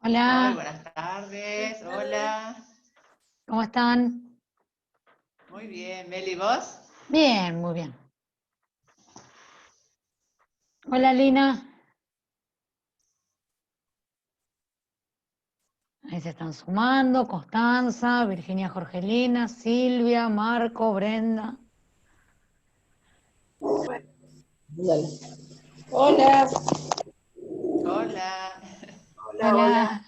Muy Hola, buenas tardes, hola. ¿cómo están? Muy bien, Meli, ¿vos? Bien, muy bien. Hola, Lina. Ahí se están sumando. Constanza, Virginia Jorgelina, Silvia, Marco, Brenda. Dale. Hola. Hola. Hola, Hola. hola.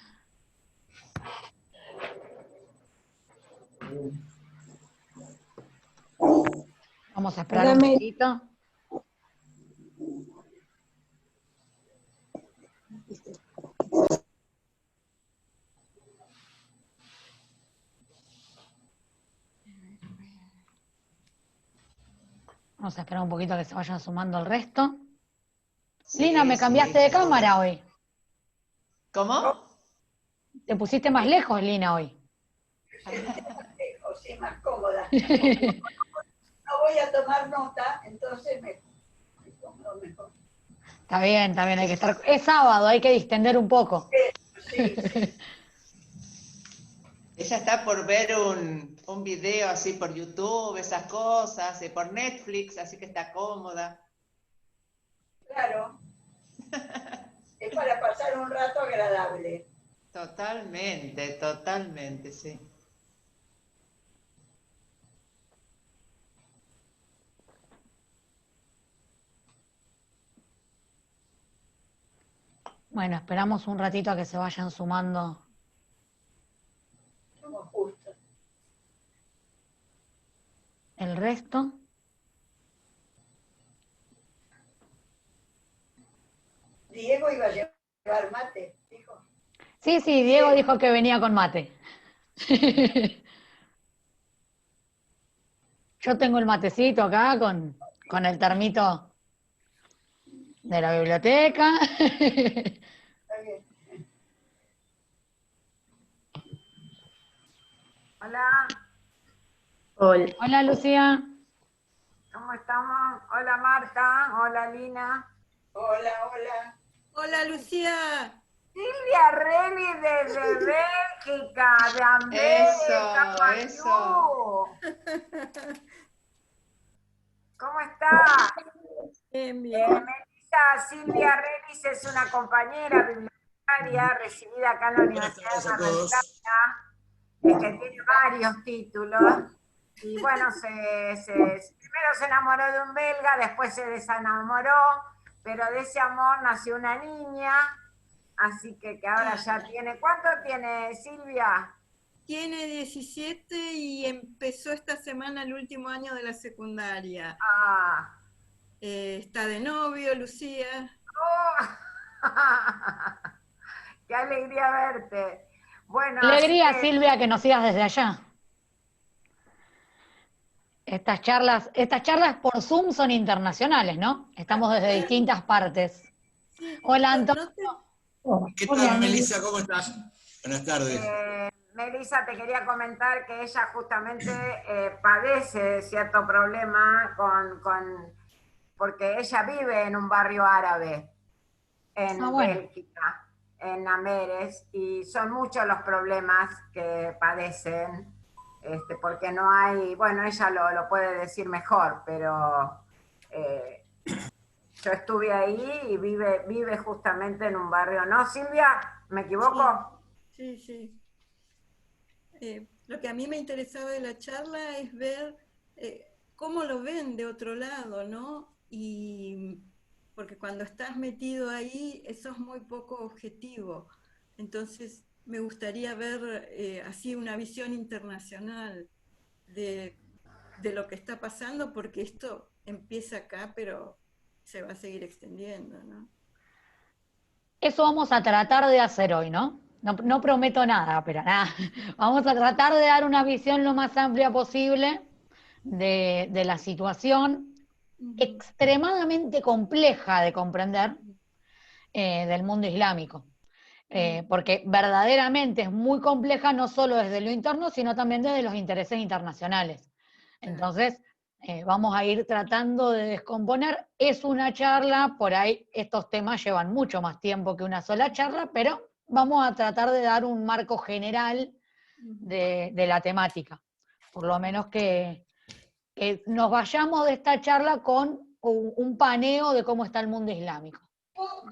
Vamos a esperar Hola, un Mel. poquito. Vamos a esperar un poquito a que se vayan sumando el resto. Lina, Sí, me sí, cambiaste de cámara hoy. ¿Cómo? Te pusiste más lejos, Lina, hoy. Sí, más cómoda. No voy a tomar nota, entonces me pongo mejor. Está bien, hay que estar. Es sábado, hay que distender un poco. Sí, sí. Ella está por ver un video así por YouTube, esas cosas, por Netflix, así que está cómoda. Claro. Es para pasar un rato agradable. Totalmente, totalmente, sí. Bueno, esperamos un ratito a que se vayan sumando Somos justos. el resto. Diego iba a llevar mate, dijo. Sí, Diego dijo que venía con mate. Yo tengo el matecito acá con el termito de la biblioteca. Está bien. Hola, Hola. Hola, Lucía. ¿cómo estamos? Hola Marta, hola Lina. Hola, hola. Hola Lucía. Silvia Reni desde Bélgica, de América, Eso. ¿Cómo está? Bien, bien. Melissa, Silvia Renis es una compañera bibliotecaria recibida acá en la Buenas Universidad tardes de a Mar del todos. Plata, que tiene varios títulos. Y bueno, primero se enamoró de un belga, después se desenamoró, pero de ese amor nació una niña, así que ahora ya tiene. ¿Cuánto tiene Silvia? Tiene 17 y empezó esta semana el último año de la secundaria. Ah, Está de novio, Lucía. oh. Qué alegría verte. Bueno, así Alegría, que Silvia, que nos sigas desde allá. Estas charlas por Zoom son internacionales, ¿no? Estamos desde distintas partes. Sí, Hola, Antonio. ¿Qué Hola, tal, Melissa? ¿Cómo estás? Buenas tardes. Melissa, te quería comentar que ella justamente padece cierto problema porque ella vive en un barrio árabe Ah, en bueno. Bélgica, en Amberes, y son muchos los problemas que padecen, porque no hay, bueno, ella lo puede decir mejor, pero eh, yo estuve ahí y vive justamente en un barrio, ¿no, Silvia? ¿Me sí, equivoco? sí. Lo que a mí me interesaba de la charla es ver cómo lo ven de otro lado, ¿no? Y porque cuando estás metido ahí, eso es muy poco objetivo. Entonces, me gustaría ver así una visión internacional de, de lo que está pasando, porque esto empieza acá, pero se va a seguir extendiendo, ¿no? Eso vamos a tratar de hacer hoy, ¿no? No prometo nada, pero nada. Vamos a tratar de dar una visión lo más amplia posible de la situación Ujú, extremadamente compleja de comprender del mundo islámico. ujú, Porque verdaderamente es muy compleja no solo desde lo interno, sino también desde los intereses internacionales. claro. Entonces, vamos a ir tratando de descomponer. Es una charla, por ahí estos temas llevan mucho más tiempo que una sola charla, pero vamos a tratar de dar un marco general de la temática. Por lo menos que nos vayamos de esta charla con un paneo de cómo está el mundo islámico. No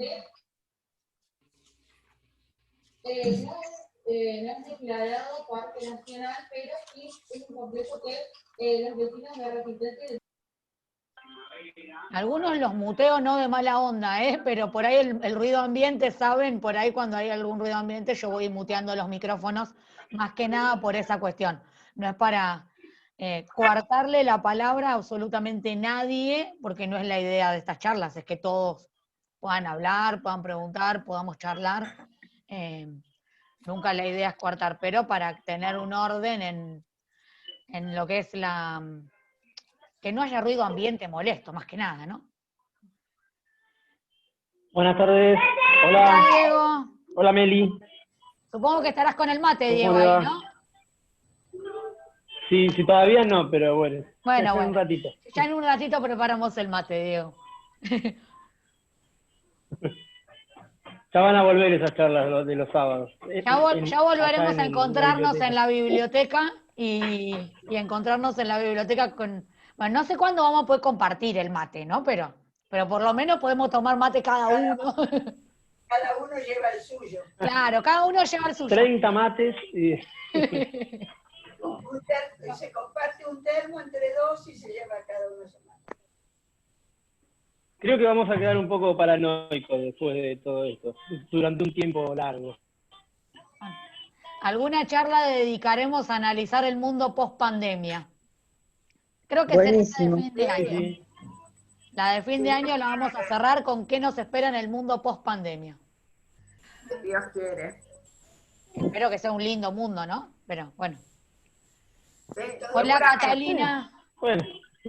es declarado parque nacional, pero sí es un complejo que los vecinos de Resistencia. Algunos los muteo no de mala onda, pero por ahí el ruido ambiente, saben, por ahí cuando hay algún ruido ambiente yo voy muteando los micrófonos, más que nada por esa cuestión. No es para coartarle la palabra a absolutamente nadie, porque no es la idea de estas charlas, es que todos puedan hablar, puedan preguntar, podamos charlar. Nunca la idea es coartar, pero para tener un orden en lo que es que no haya ruido ambiente molesto, más que nada, ¿no? Buenas tardes. Hola. Hola, Diego. Hola, Meli. Supongo que estarás con el mate, ¿Cómo Diego, le va? ahí, ¿no? Sí, todavía no, pero bueno. Bueno, Ya en bueno. un ratito. Ya en un ratito preparamos el mate, Diego. Ya van a volver esas charlas de los sábados. Ya volveremos acá a en encontrarnos la en la biblioteca y encontrarnos en la biblioteca con... Bueno, no sé cuándo vamos a poder compartir el mate, ¿no? Pero por lo menos podemos tomar mate cada uno. Cada uno lleva el suyo. Claro, cada uno lleva el suyo. 30 mates y... Se comparte un termo entre dos y se lleva cada uno su mate. Creo que vamos a quedar un poco paranoicos después de todo esto, durante un tiempo largo. Alguna charla dedicaremos a analizar el mundo post pandemia. Creo que será la de fin de año. Sí. La de fin de año la vamos a cerrar con qué nos espera en el mundo post pandemia. Dios quiere. Espero que sea un lindo mundo, ¿no? Pero bueno. Sí, Hola, seguramente. Catalina. Bueno,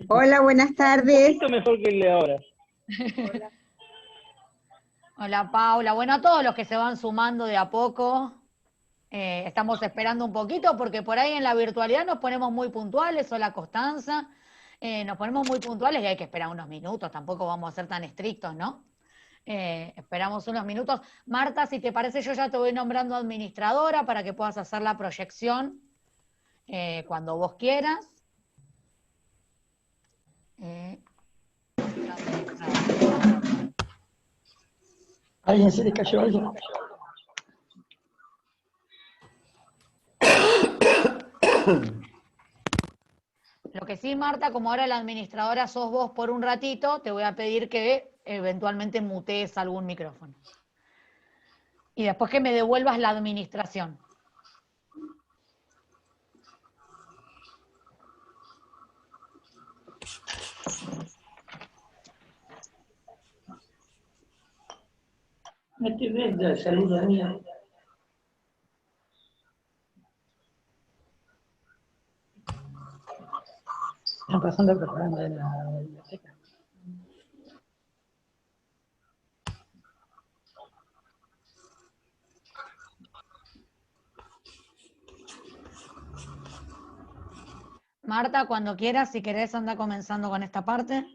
Hola, buenas tardes. esto mejor que el de ahora. Hola, Paula. Bueno, a todos los que se van sumando de a poco. Estamos esperando un poquito porque por ahí en la virtualidad nos ponemos muy puntuales. Hola, Constanza. Nos ponemos muy puntuales y hay que esperar unos minutos. Tampoco vamos a ser tan estrictos, ¿no? Esperamos unos minutos. Marta, si te parece, yo ya te voy nombrando administradora para que puedas hacer la proyección cuando vos quieras. ¿Alguien se le cayó algo? Lo que sí, Marta, como ahora la administradora sos vos por un ratito, te voy a pedir que eventualmente mutees algún micrófono. Y después que me devuelvas la administración. No te vendo el saludo mío. Están pasando el programa de la biblioteca. Marta, cuando quieras, si querés, anda comenzando con esta parte.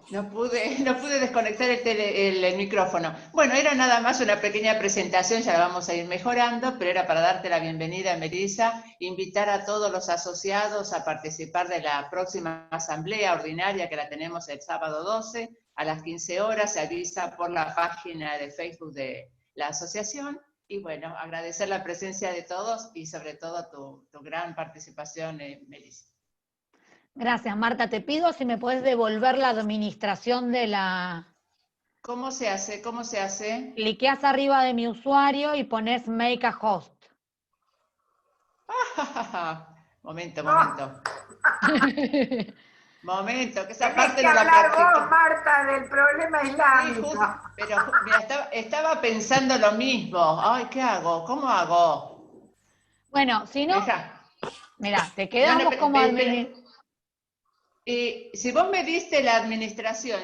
No pude desconectar el micrófono. Bueno, era nada más una pequeña presentación, ya la vamos a ir mejorando, pero era para darte la bienvenida, Melissa, invitar a todos los asociados a participar de la próxima asamblea ordinaria que la tenemos el sábado 12 a las 15 horas, se avisa por la página de Facebook de la asociación, Y bueno, agradecer la presencia de todos y sobre todo tu gran participación, Melissa. Gracias, Marta. Te pido si me puedes devolver la administración de la... ¿Cómo se hace? ¿Cómo se hace? Cliqueas arriba de mi usuario y pones Make a Host. Momento. Momento, que esa Tenés parte que no la hablar practiqué. vos, Marta, del problema Sí, islámico. pero mira, estaba pensando lo mismo. Ay, ¿qué hago? ¿Cómo hago? Bueno, si no, Deja. mira, te No, quedamos como pero, si vos me diste la administración,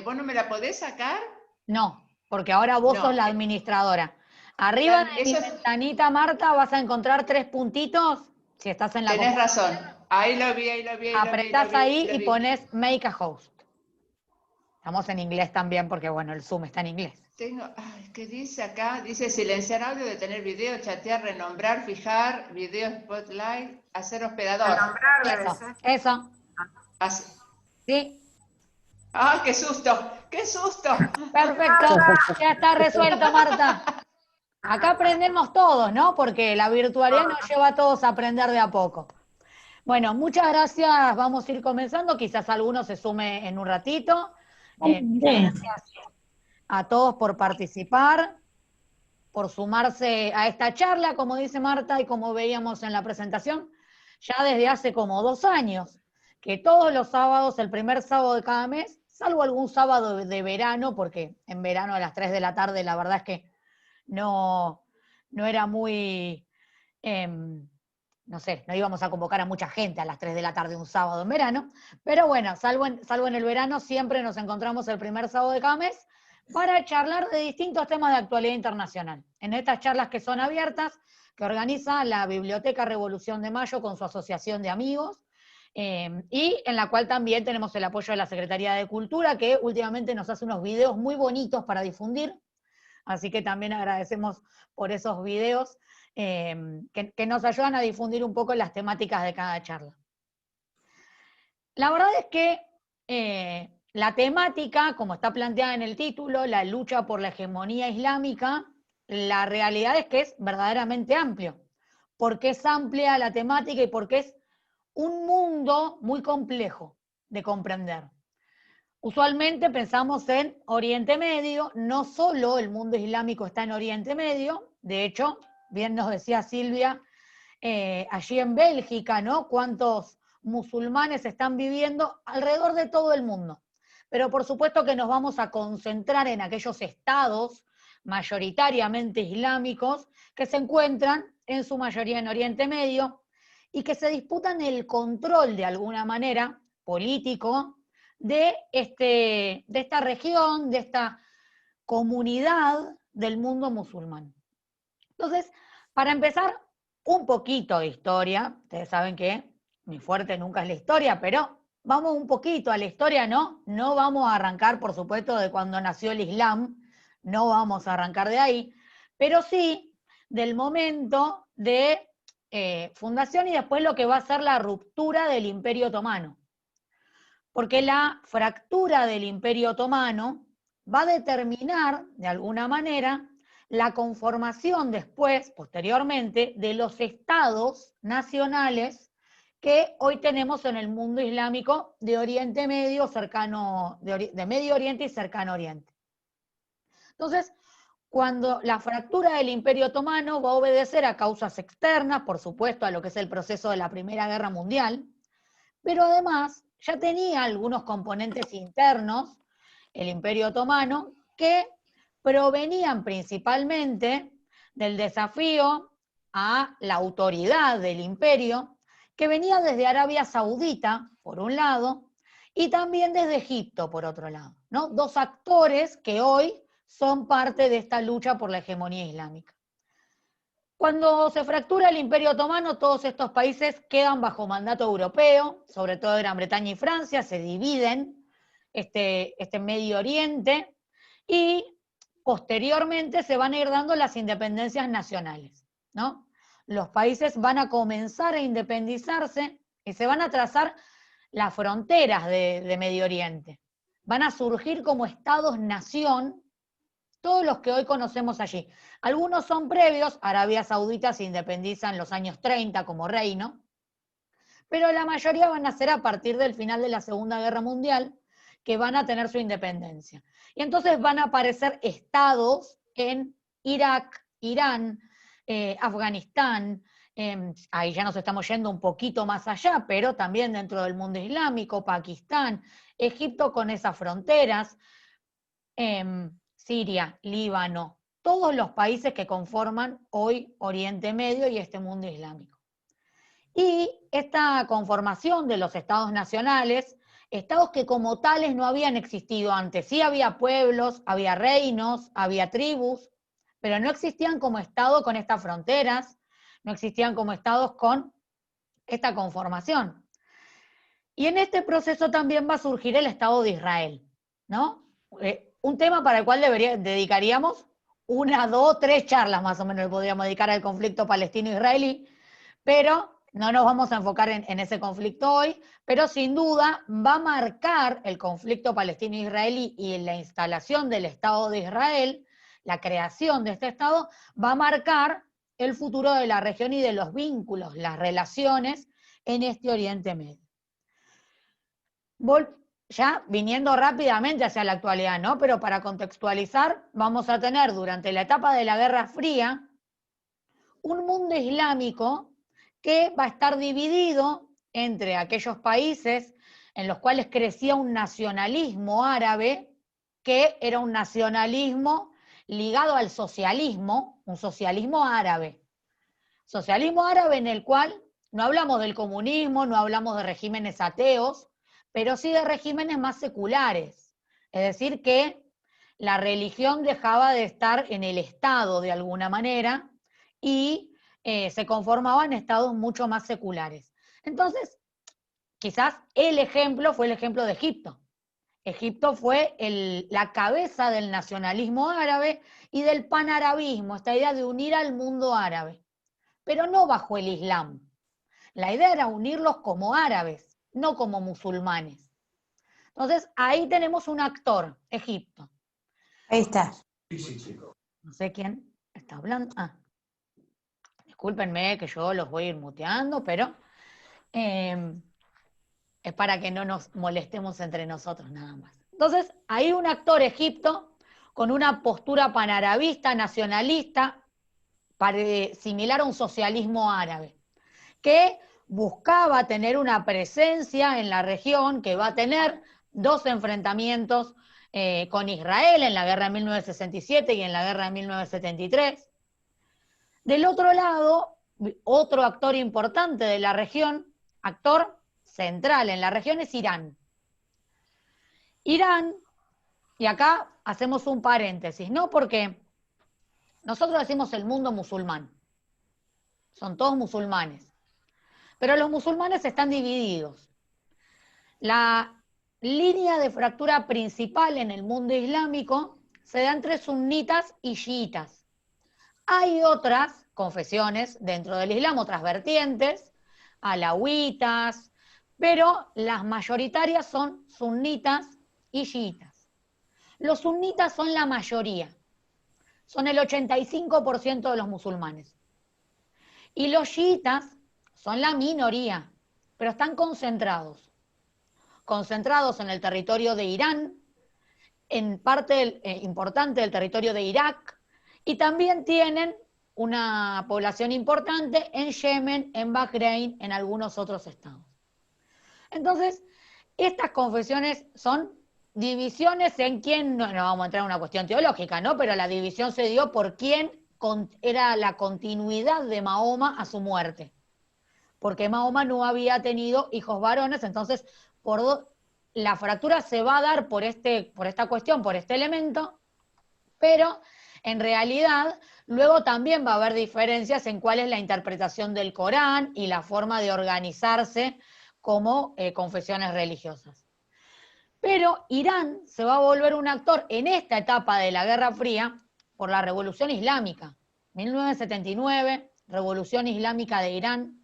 ¿vos no me la podés sacar? No, porque ahora vos sos No. la administradora. Arriba de mi Eso es, ventanita, Marta, vas a encontrar 3 puntitos. Si estás en la tenés computadora, razón. Ahí lo vi. apretás ahí y pones Make a Host. Estamos en inglés también porque, bueno, el Zoom está en inglés. ¿Qué dice acá? Dice silenciar audio, detener video, chatear, renombrar, fijar, video spotlight, hacer hospedador. Renombrar, Eso. Sí. ¡Ah, qué susto! ¡Qué susto! Perfecto. Ya está resuelto, Marta. Acá aprendemos todos, ¿no? Porque la virtualidad nos lleva a todos a aprender de a poco. Bueno, muchas gracias. Vamos a ir comenzando. Quizás alguno se sume en un ratito. Gracias a todos por participar, por sumarse a esta charla, como dice Marta y como veíamos en la presentación, ya desde hace como 2 años, que todos los sábados, el primer sábado de cada mes, salvo algún sábado de verano, porque en verano a las 3 de la tarde la verdad es que no era muy, no sé, no íbamos a convocar a mucha gente a las 3 de la tarde un sábado en verano, pero bueno, salvo en el verano, siempre nos encontramos el primer sábado de cada mes para charlar de distintos temas de actualidad internacional. En estas charlas que son abiertas, que organiza la Biblioteca Revolución de Mayo con su asociación de amigos, y en la cual también tenemos el apoyo de la Secretaría de Cultura, que últimamente nos hace unos videos muy bonitos para difundir, así que también agradecemos por esos videos que nos ayudan a difundir un poco las temáticas de cada charla. La verdad es que la temática, como está planteada en el título, la lucha por la hegemonía islámica, la realidad es que es verdaderamente amplio. Porque es amplia la temática y porque es un mundo muy complejo de comprender. Usualmente pensamos en Oriente Medio, no solo el mundo islámico está en Oriente Medio, de hecho, bien nos decía Silvia, allí en Bélgica, ¿no? Cuántos musulmanes están viviendo alrededor de todo el mundo. Pero por supuesto que nos vamos a concentrar en aquellos estados mayoritariamente islámicos que se encuentran en su mayoría en Oriente Medio y que se disputan el control de alguna manera político de esta región, de esta comunidad del mundo musulmán. Entonces, para empezar, un poquito de historia. Ustedes saben que mi fuerte nunca es la historia, pero vamos un poquito a la historia, ¿no? No vamos a arrancar, por supuesto, de cuando nació el Islam, no vamos a arrancar de ahí, pero sí del momento de fundación y después lo que va a ser la ruptura del Imperio Otomano. Porque la fractura del Imperio Otomano va a determinar, de alguna manera, la conformación después, posteriormente, de los estados nacionales que hoy tenemos en el mundo islámico de Oriente Medio, de Medio Oriente y Cercano Oriente. Entonces, cuando la fractura del Imperio Otomano va a obedecer a causas externas, por supuesto, a lo que es el proceso de la Primera Guerra Mundial, pero además ya tenía algunos componentes internos, el Imperio Otomano, que provenían principalmente del desafío a la autoridad del imperio, que venía desde Arabia Saudita, por un lado, y también desde Egipto, por otro lado, ¿no? 2 actores que hoy son parte de esta lucha por la hegemonía islámica. Cuando se fractura el Imperio Otomano, todos estos países quedan bajo mandato europeo, sobre todo Gran Bretaña y Francia, se dividen este Medio Oriente, y posteriormente se van a ir dando las independencias nacionales, ¿no? Los países van a comenzar a independizarse y se van a trazar las fronteras de Medio Oriente. Van a surgir como estados-nación todos los que hoy conocemos allí. Algunos son previos, Arabia Saudita se independiza en los años 30 como reino, pero la mayoría van a ser a partir del final de la Segunda Guerra Mundial, que van a tener su independencia. Y entonces van a aparecer estados en Irak, Irán, Afganistán, ahí ya nos estamos yendo un poquito más allá, pero también dentro del mundo islámico, Pakistán, Egipto con esas fronteras, Siria, Líbano, todos los países que conforman hoy Oriente Medio y este mundo islámico. Y esta conformación de los estados nacionales, estados que como tales no habían existido antes, sí había pueblos, había reinos, había tribus, pero no existían como estado con estas fronteras, no existían como estados con esta conformación. Y en este proceso también va a surgir el Estado de Israel, ¿no? Un tema para el cual dedicaríamos 1, 2, 3 charlas más o menos le podríamos dedicar al conflicto palestino-israelí, pero no nos vamos a enfocar en ese conflicto hoy, pero sin duda va a marcar el conflicto palestino-israelí y la instalación del Estado de Israel, la creación de este Estado, va a marcar el futuro de la región y de los vínculos, las relaciones en este Oriente Medio. Ya viniendo rápidamente hacia la actualidad, ¿no? Pero para contextualizar, vamos a tener durante la etapa de la Guerra Fría un mundo islámico que va a estar dividido entre aquellos países en los cuales crecía un nacionalismo árabe, que era un nacionalismo ligado al socialismo, un socialismo árabe. Socialismo árabe en el cual no hablamos del comunismo, no hablamos de regímenes ateos, pero sí de regímenes más seculares. Es decir, que la religión dejaba de estar en el Estado de alguna manera y se conformaban estados mucho más seculares. Entonces, quizás el ejemplo fue el ejemplo de Egipto. Egipto fue la cabeza del nacionalismo árabe y del panarabismo, esta idea de unir al mundo árabe, pero no bajo el Islam. La idea era unirlos como árabes, no como musulmanes. Entonces, ahí tenemos un actor, Egipto. Ahí está. No sé quién está hablando. Discúlpenme que yo los voy a ir muteando, pero es para que no nos molestemos entre nosotros nada más. Entonces, hay un actor Egipto con una postura panarabista, nacionalista, similar a un socialismo árabe, que buscaba tener una presencia en la región, que va a tener 2 enfrentamientos con Israel en la guerra de 1967 y en la guerra de 1973. Del otro lado, otro actor importante de la región, actor central en la región, es Irán. Irán, y acá hacemos un paréntesis, ¿no? Porque nosotros decimos el mundo musulmán, son todos musulmanes. Pero los musulmanes están divididos. La línea de fractura principal en el mundo islámico se da entre sunitas y chiitas. Hay otras confesiones dentro del Islam, otras vertientes, alawitas, pero las mayoritarias son sunitas y chiitas. Los sunitas son la mayoría, son el 85% de los musulmanes. Y los chiitas son la minoría, pero están concentrados en el territorio de Irán, en parte importante del territorio de Irak, y también tienen una población importante en Yemen, en Bahrein, en algunos otros estados. Entonces, estas confesiones son divisiones en quién, no vamos a entrar en una cuestión teológica, ¿no? Pero la división se dio por quién era la continuidad de Mahoma a su muerte. Porque Mahoma no había tenido hijos varones, entonces la fractura se va a dar por esta cuestión, por este elemento, pero en realidad luego también va a haber diferencias en cuál es la interpretación del Corán y la forma de organizarse como confesiones religiosas. Pero Irán se va a volver un actor en esta etapa de la Guerra Fría por la Revolución Islámica, 1979, Revolución Islámica de Irán,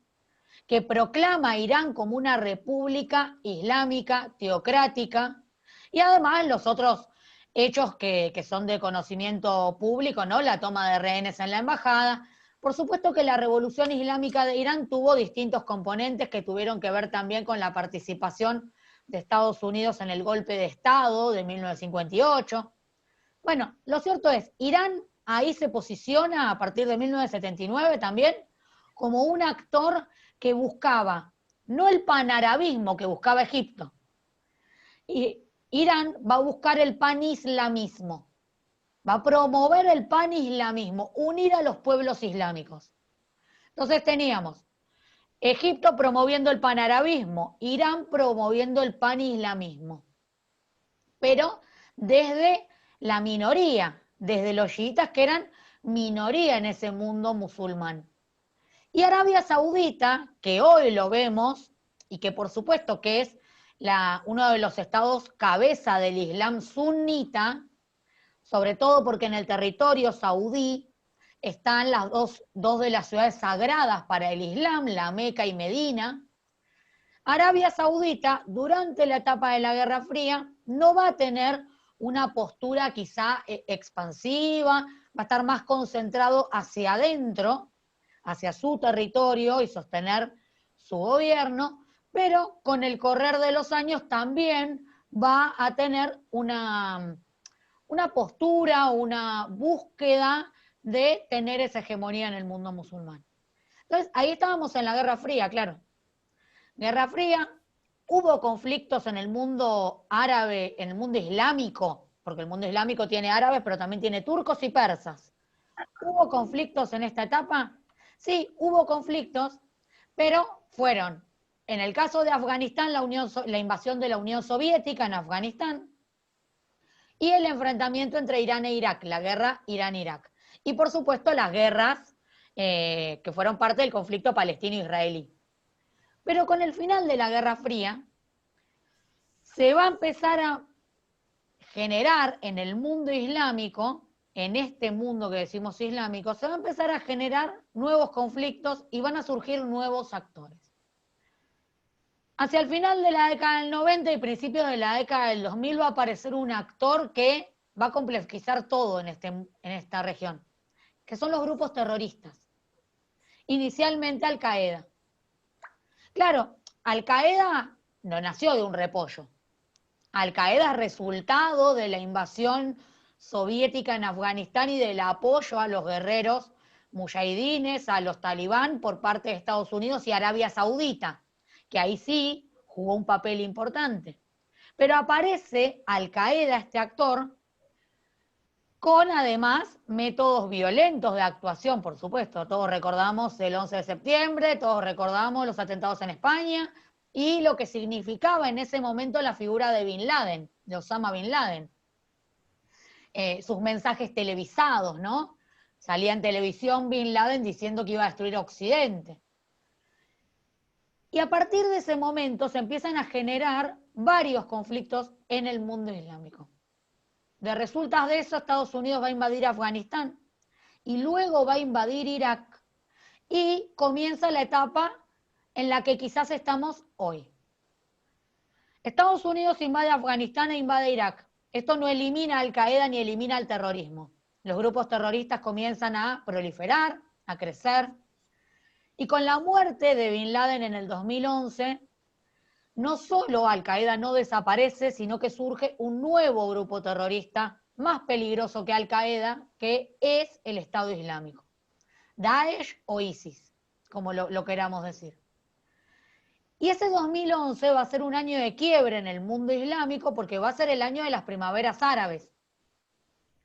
que proclama a Irán como una república islámica teocrática, y además los otros hechos que son de conocimiento público, ¿no? La toma de rehenes en la embajada. Por supuesto que la revolución islámica de Irán tuvo distintos componentes que tuvieron que ver también con la participación de Estados Unidos en el golpe de Estado de 1958. Bueno, lo cierto es, Irán ahí se posiciona a partir de 1979 también como un actor que buscaba, no el panarabismo que buscaba Egipto, y Irán va a buscar el panislamismo, va a promover el panislamismo, unir a los pueblos islámicos. Entonces teníamos Egipto promoviendo el panarabismo, Irán promoviendo el panislamismo, pero desde la minoría, desde los chiitas que eran minoría en ese mundo musulmán. Y Arabia Saudita, que hoy lo vemos, y que por supuesto que es uno de los estados cabeza del Islam sunita, sobre todo porque en el territorio saudí están las dos de las ciudades sagradas para el Islam, la Meca y Medina. Arabia Saudita, durante la etapa de la Guerra Fría, no va a tener una postura quizá expansiva, va a estar más concentrado hacia adentro, hacia su territorio y sostener su gobierno, pero con el correr de los años también va a tener una postura, una búsqueda de tener esa hegemonía en el mundo musulmán. Entonces, ahí estábamos en la Guerra Fría, claro. Guerra Fría, hubo conflictos en el mundo árabe, en el mundo islámico, porque el mundo islámico tiene árabes, pero también tiene turcos y persas. ¿Hubo conflictos en esta etapa? Sí, hubo conflictos, pero fueron, en el caso de Afganistán, la invasión de la Unión Soviética en Afganistán, y el enfrentamiento entre Irán e Irak, la guerra Irán-Irak. Y por supuesto las guerras que fueron parte del conflicto palestino-israelí. Pero con el final de la Guerra Fría, se va a empezar a generar en el mundo islámico, en este mundo que decimos islámico, se va a empezar a generar nuevos conflictos y van a surgir nuevos actores. Hacia el final de la década del 90 y principios de la década del 2000 va a aparecer un actor que va a complejizar todo en esta región, que son los grupos terroristas. Inicialmente Al-Qaeda. Claro, Al-Qaeda no nació de un repollo. Al-Qaeda es resultado de la invasión soviética en Afganistán y del apoyo a los guerreros mujahidines, a los talibán por parte de Estados Unidos y Arabia Saudita, que ahí sí jugó un papel importante. Pero aparece Al-Qaeda, este actor, con además métodos violentos de actuación, por supuesto. Todos recordamos el 11 de septiembre, todos recordamos los atentados en España y lo que significaba en ese momento la figura de Bin Laden, de Osama Bin Laden. Sus mensajes televisados, ¿no? Salía en televisión Bin Laden diciendo que iba a destruir Occidente. Y a partir de ese momento se empiezan a generar varios conflictos en el mundo islámico. De resultas de eso, Estados Unidos va a invadir Afganistán y luego va a invadir Irak y comienza la etapa en la que quizás estamos hoy. Estados Unidos invade Afganistán e invade Irak. Esto no elimina a Al-Qaeda ni elimina el terrorismo. Los grupos terroristas comienzan a proliferar, a crecer. Y con la muerte de Bin Laden en el 2011, no solo Al-Qaeda no desaparece, sino que surge un nuevo grupo terrorista más peligroso que Al-Qaeda, que es el Estado Islámico. Daesh o ISIS, como lo queramos decir. Y ese 2011 va a ser un año de quiebre en el mundo islámico porque va a ser el año de las primaveras árabes,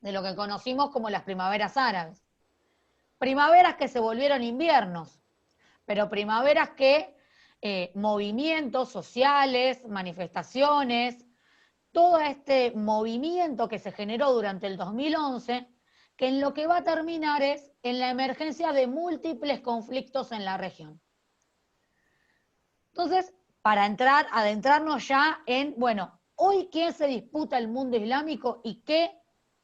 de lo que conocimos como las primaveras árabes. Primaveras que se volvieron inviernos, pero primaveras que movimientos sociales, manifestaciones, todo este movimiento que se generó durante el 2011, que en lo que va a terminar es en la emergencia de múltiples conflictos en la región. Entonces, para adentrarnos ya en, bueno, hoy quién se disputa el mundo islámico y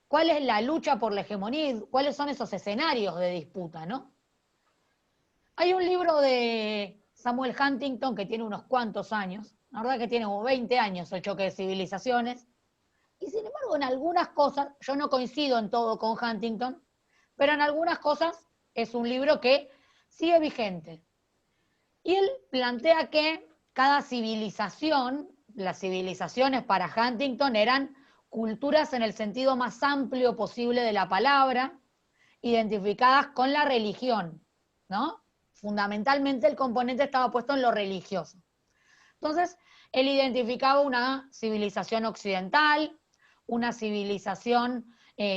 cuál es la lucha por la hegemonía y cuáles son esos escenarios de disputa, ¿no? Hay un libro de Samuel Huntington que tiene unos cuantos años, la verdad que tiene como 20 años, El choque de civilizaciones, Y sin embargo, en algunas cosas, yo no coincido en todo con Huntington, pero en algunas cosas es un libro que sigue vigente. Y él plantea que cada civilización, las civilizaciones para Huntington eran culturas en el sentido más amplio posible de la palabra, identificadas con la religión, ¿no? Fundamentalmente el componente estaba puesto en lo religioso. Entonces, él identificaba una civilización occidental, una civilización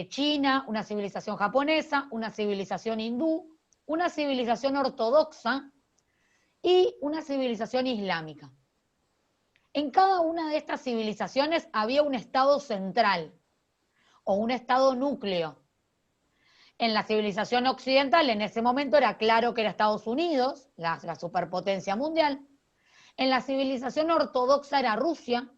china, una civilización japonesa, una civilización hindú, una civilización ortodoxa y una civilización islámica. En cada una de estas civilizaciones había un estado central o un estado núcleo. En la civilización occidental en ese momento era claro que era Estados Unidos, la superpotencia mundial. En la civilización ortodoxa era Rusia.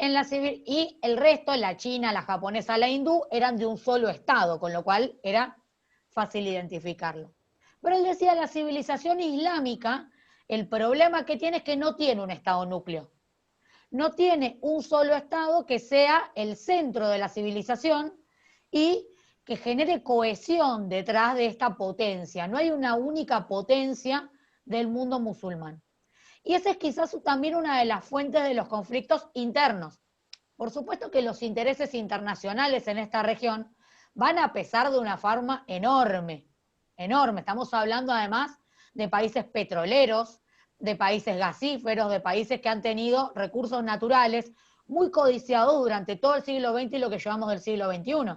Y el resto, la china, la japonesa, la hindú, eran de un solo estado, con lo cual era fácil identificarlo. Pero él decía, la civilización islámica, el problema que tiene es que no tiene un estado núcleo. No tiene un solo estado que sea el centro de la civilización y que genere cohesión detrás de esta potencia. No hay una única potencia del mundo musulmán. Y esa es quizás también una de las fuentes de los conflictos internos. Por supuesto que los intereses internacionales en esta región van a pesar de una forma enorme, enorme. Estamos hablando además de países petroleros, de países gasíferos, de países que han tenido recursos naturales muy codiciados durante todo el siglo XX y lo que llevamos del siglo XXI.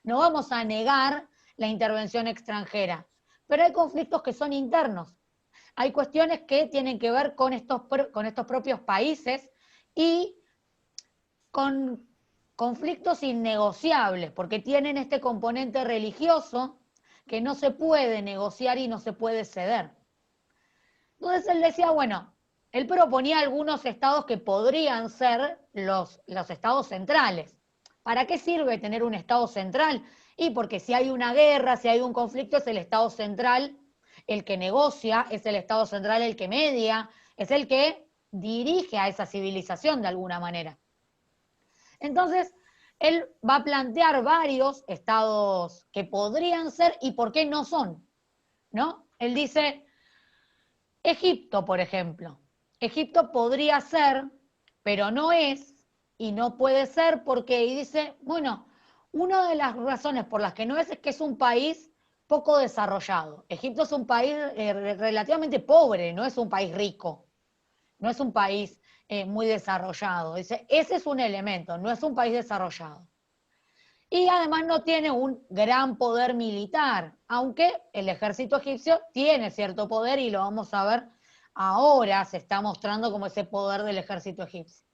No vamos a negar la intervención extranjera, pero hay conflictos que son internos. Hay cuestiones que tienen que ver con estos propios países y con conflictos innegociables, porque tienen este componente religioso que no se puede negociar y no se puede ceder. Entonces él decía, bueno, él proponía algunos estados que podrían ser los estados centrales. ¿Para qué sirve tener un estado central? Y porque si hay una guerra, si hay un conflicto, es el estado central el que negocia, es el estado central el que media, es el que dirige a esa civilización de alguna manera. Entonces, él va a plantear varios estados que podrían ser y por qué no son, ¿no? Él dice, Egipto, por ejemplo. Egipto podría ser, pero no es, y no puede ser porque, y dice, bueno, una de las razones por las que no es que es un país poco desarrollado. Egipto es un país relativamente pobre, no es un país rico, no es un país muy desarrollado. Dice, ese es un elemento, no es un país desarrollado. Y además no tiene un gran poder militar, aunque el ejército egipcio tiene cierto poder y lo vamos a ver ahora, se está mostrando como ese poder del ejército egipcio.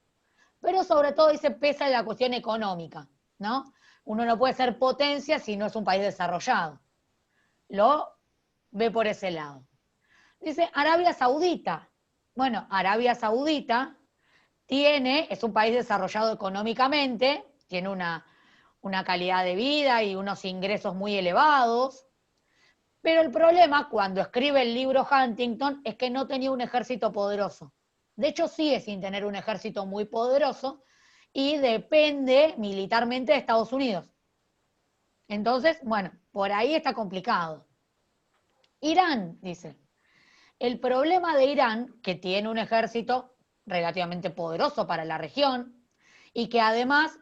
Pero sobre todo dice, pesa en la cuestión económica, ¿no? Uno no puede ser potencia si no es un país desarrollado. Lo ve por ese lado. Dice Arabia Saudita. Bueno, Arabia Saudita es un país desarrollado económicamente, tiene una calidad de vida y unos ingresos muy elevados, pero el problema cuando escribe el libro Huntington es que no tenía un ejército poderoso. De hecho, sigue sin tener un ejército muy poderoso y depende militarmente de Estados Unidos. Entonces, bueno, por ahí está complicado. Irán, dice. El problema de Irán, que tiene un ejército relativamente poderoso para la región y que además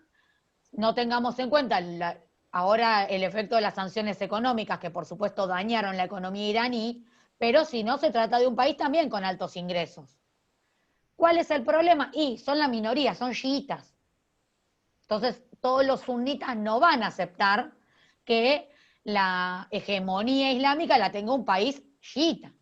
no tengamos en cuenta ahora el efecto de las sanciones económicas que por supuesto dañaron la economía iraní, pero si no se trata de un país también con altos ingresos. ¿Cuál es el problema? Y son la minoría, son chiitas. Entonces todos los sunitas no van a aceptar que la hegemonía islámica la tenga un país chiita.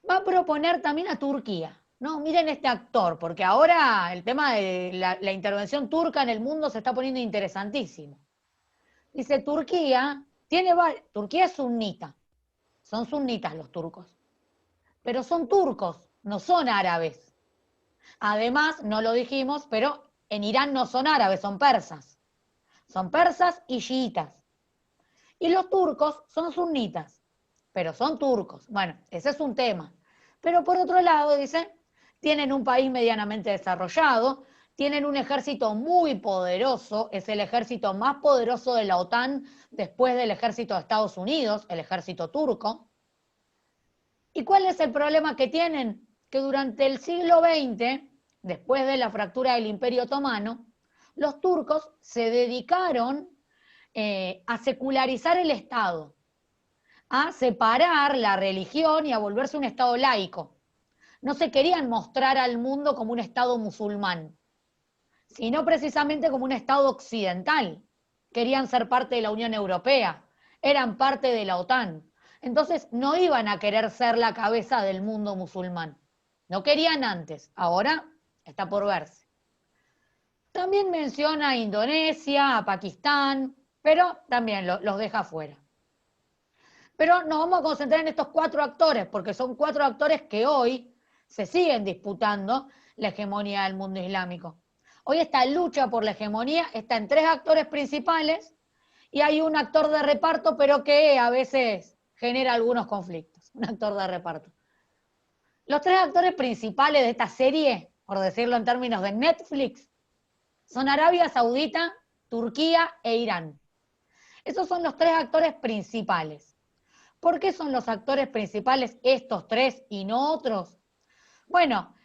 Va a proponer también a Turquía. No, miren este actor, porque ahora el tema de la intervención turca en el mundo se está poniendo interesantísimo. Dice, Turquía es sunnita, son sunitas los turcos, pero son turcos, no son árabes. Además, no lo dijimos, pero en Irán no son árabes, son persas. Son persas y chiitas. Y los turcos son sunitas, pero son turcos. Bueno, ese es un tema. Pero por otro lado, dice, tienen un país medianamente desarrollado, tienen un ejército muy poderoso, es el ejército más poderoso de la OTAN después del ejército de Estados Unidos, el ejército turco. ¿Y cuál es el problema que tienen? Que durante el siglo XX, después de la fractura del Imperio Otomano, los turcos se dedicaron a secularizar el Estado, a separar la religión y a volverse un Estado laico. No se querían mostrar al mundo como un Estado musulmán, sino precisamente como un Estado occidental. Querían ser parte de la Unión Europea, eran parte de la OTAN. Entonces no iban a querer ser la cabeza del mundo musulmán. No querían antes, ahora está por verse. También menciona a Indonesia, a Pakistán, pero también los deja fuera. Pero nos vamos a concentrar en estos 4 actores, porque son 4 actores que hoy se siguen disputando la hegemonía del mundo islámico. Hoy esta lucha por la hegemonía está en 3 actores principales y hay un actor de reparto, pero que a veces genera algunos conflictos, un actor de reparto. Los 3 actores principales de esta serie, por decirlo en términos de Netflix, son Arabia Saudita, Turquía e Irán. Esos son los 3 actores principales. ¿Por qué son los actores principales estos 3 y no otros? Bueno,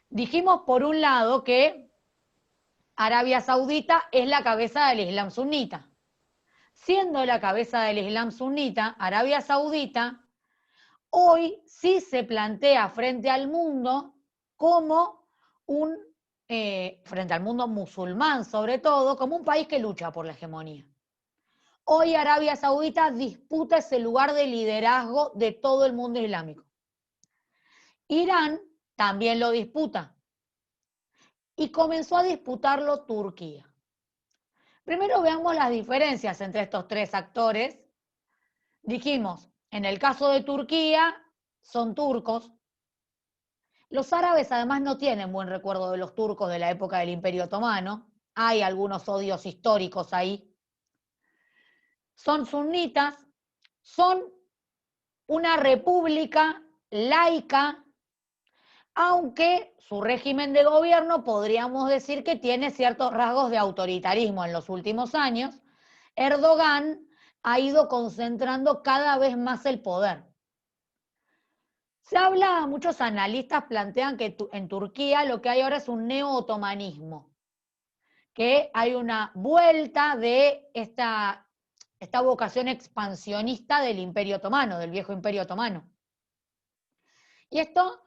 dijimos por un lado que Arabia Saudita es la cabeza del Islam sunita. Siendo la cabeza del Islam sunita, Arabia Saudita hoy sí se plantea frente al mundo como frente al mundo musulmán sobre todo, como un país que lucha por la hegemonía. Hoy Arabia Saudita disputa ese lugar de liderazgo de todo el mundo islámico. Irán también lo disputa. Y comenzó a disputarlo Turquía. Primero veamos las diferencias entre estos 3 actores. Dijimos, en el caso de Turquía, son turcos. Los árabes además no tienen buen recuerdo de los turcos de la época del Imperio Otomano. Hay algunos odios históricos ahí. Son sunitas, son una república laica, aunque su régimen de gobierno podríamos decir que tiene ciertos rasgos de autoritarismo en los últimos años. Erdogan ha ido concentrando cada vez más el poder. Se habla, muchos analistas plantean que en Turquía lo que hay ahora es un neo-otomanismo, que hay una vuelta de esta vocación expansionista del Imperio Otomano, del viejo Imperio Otomano. Y esto,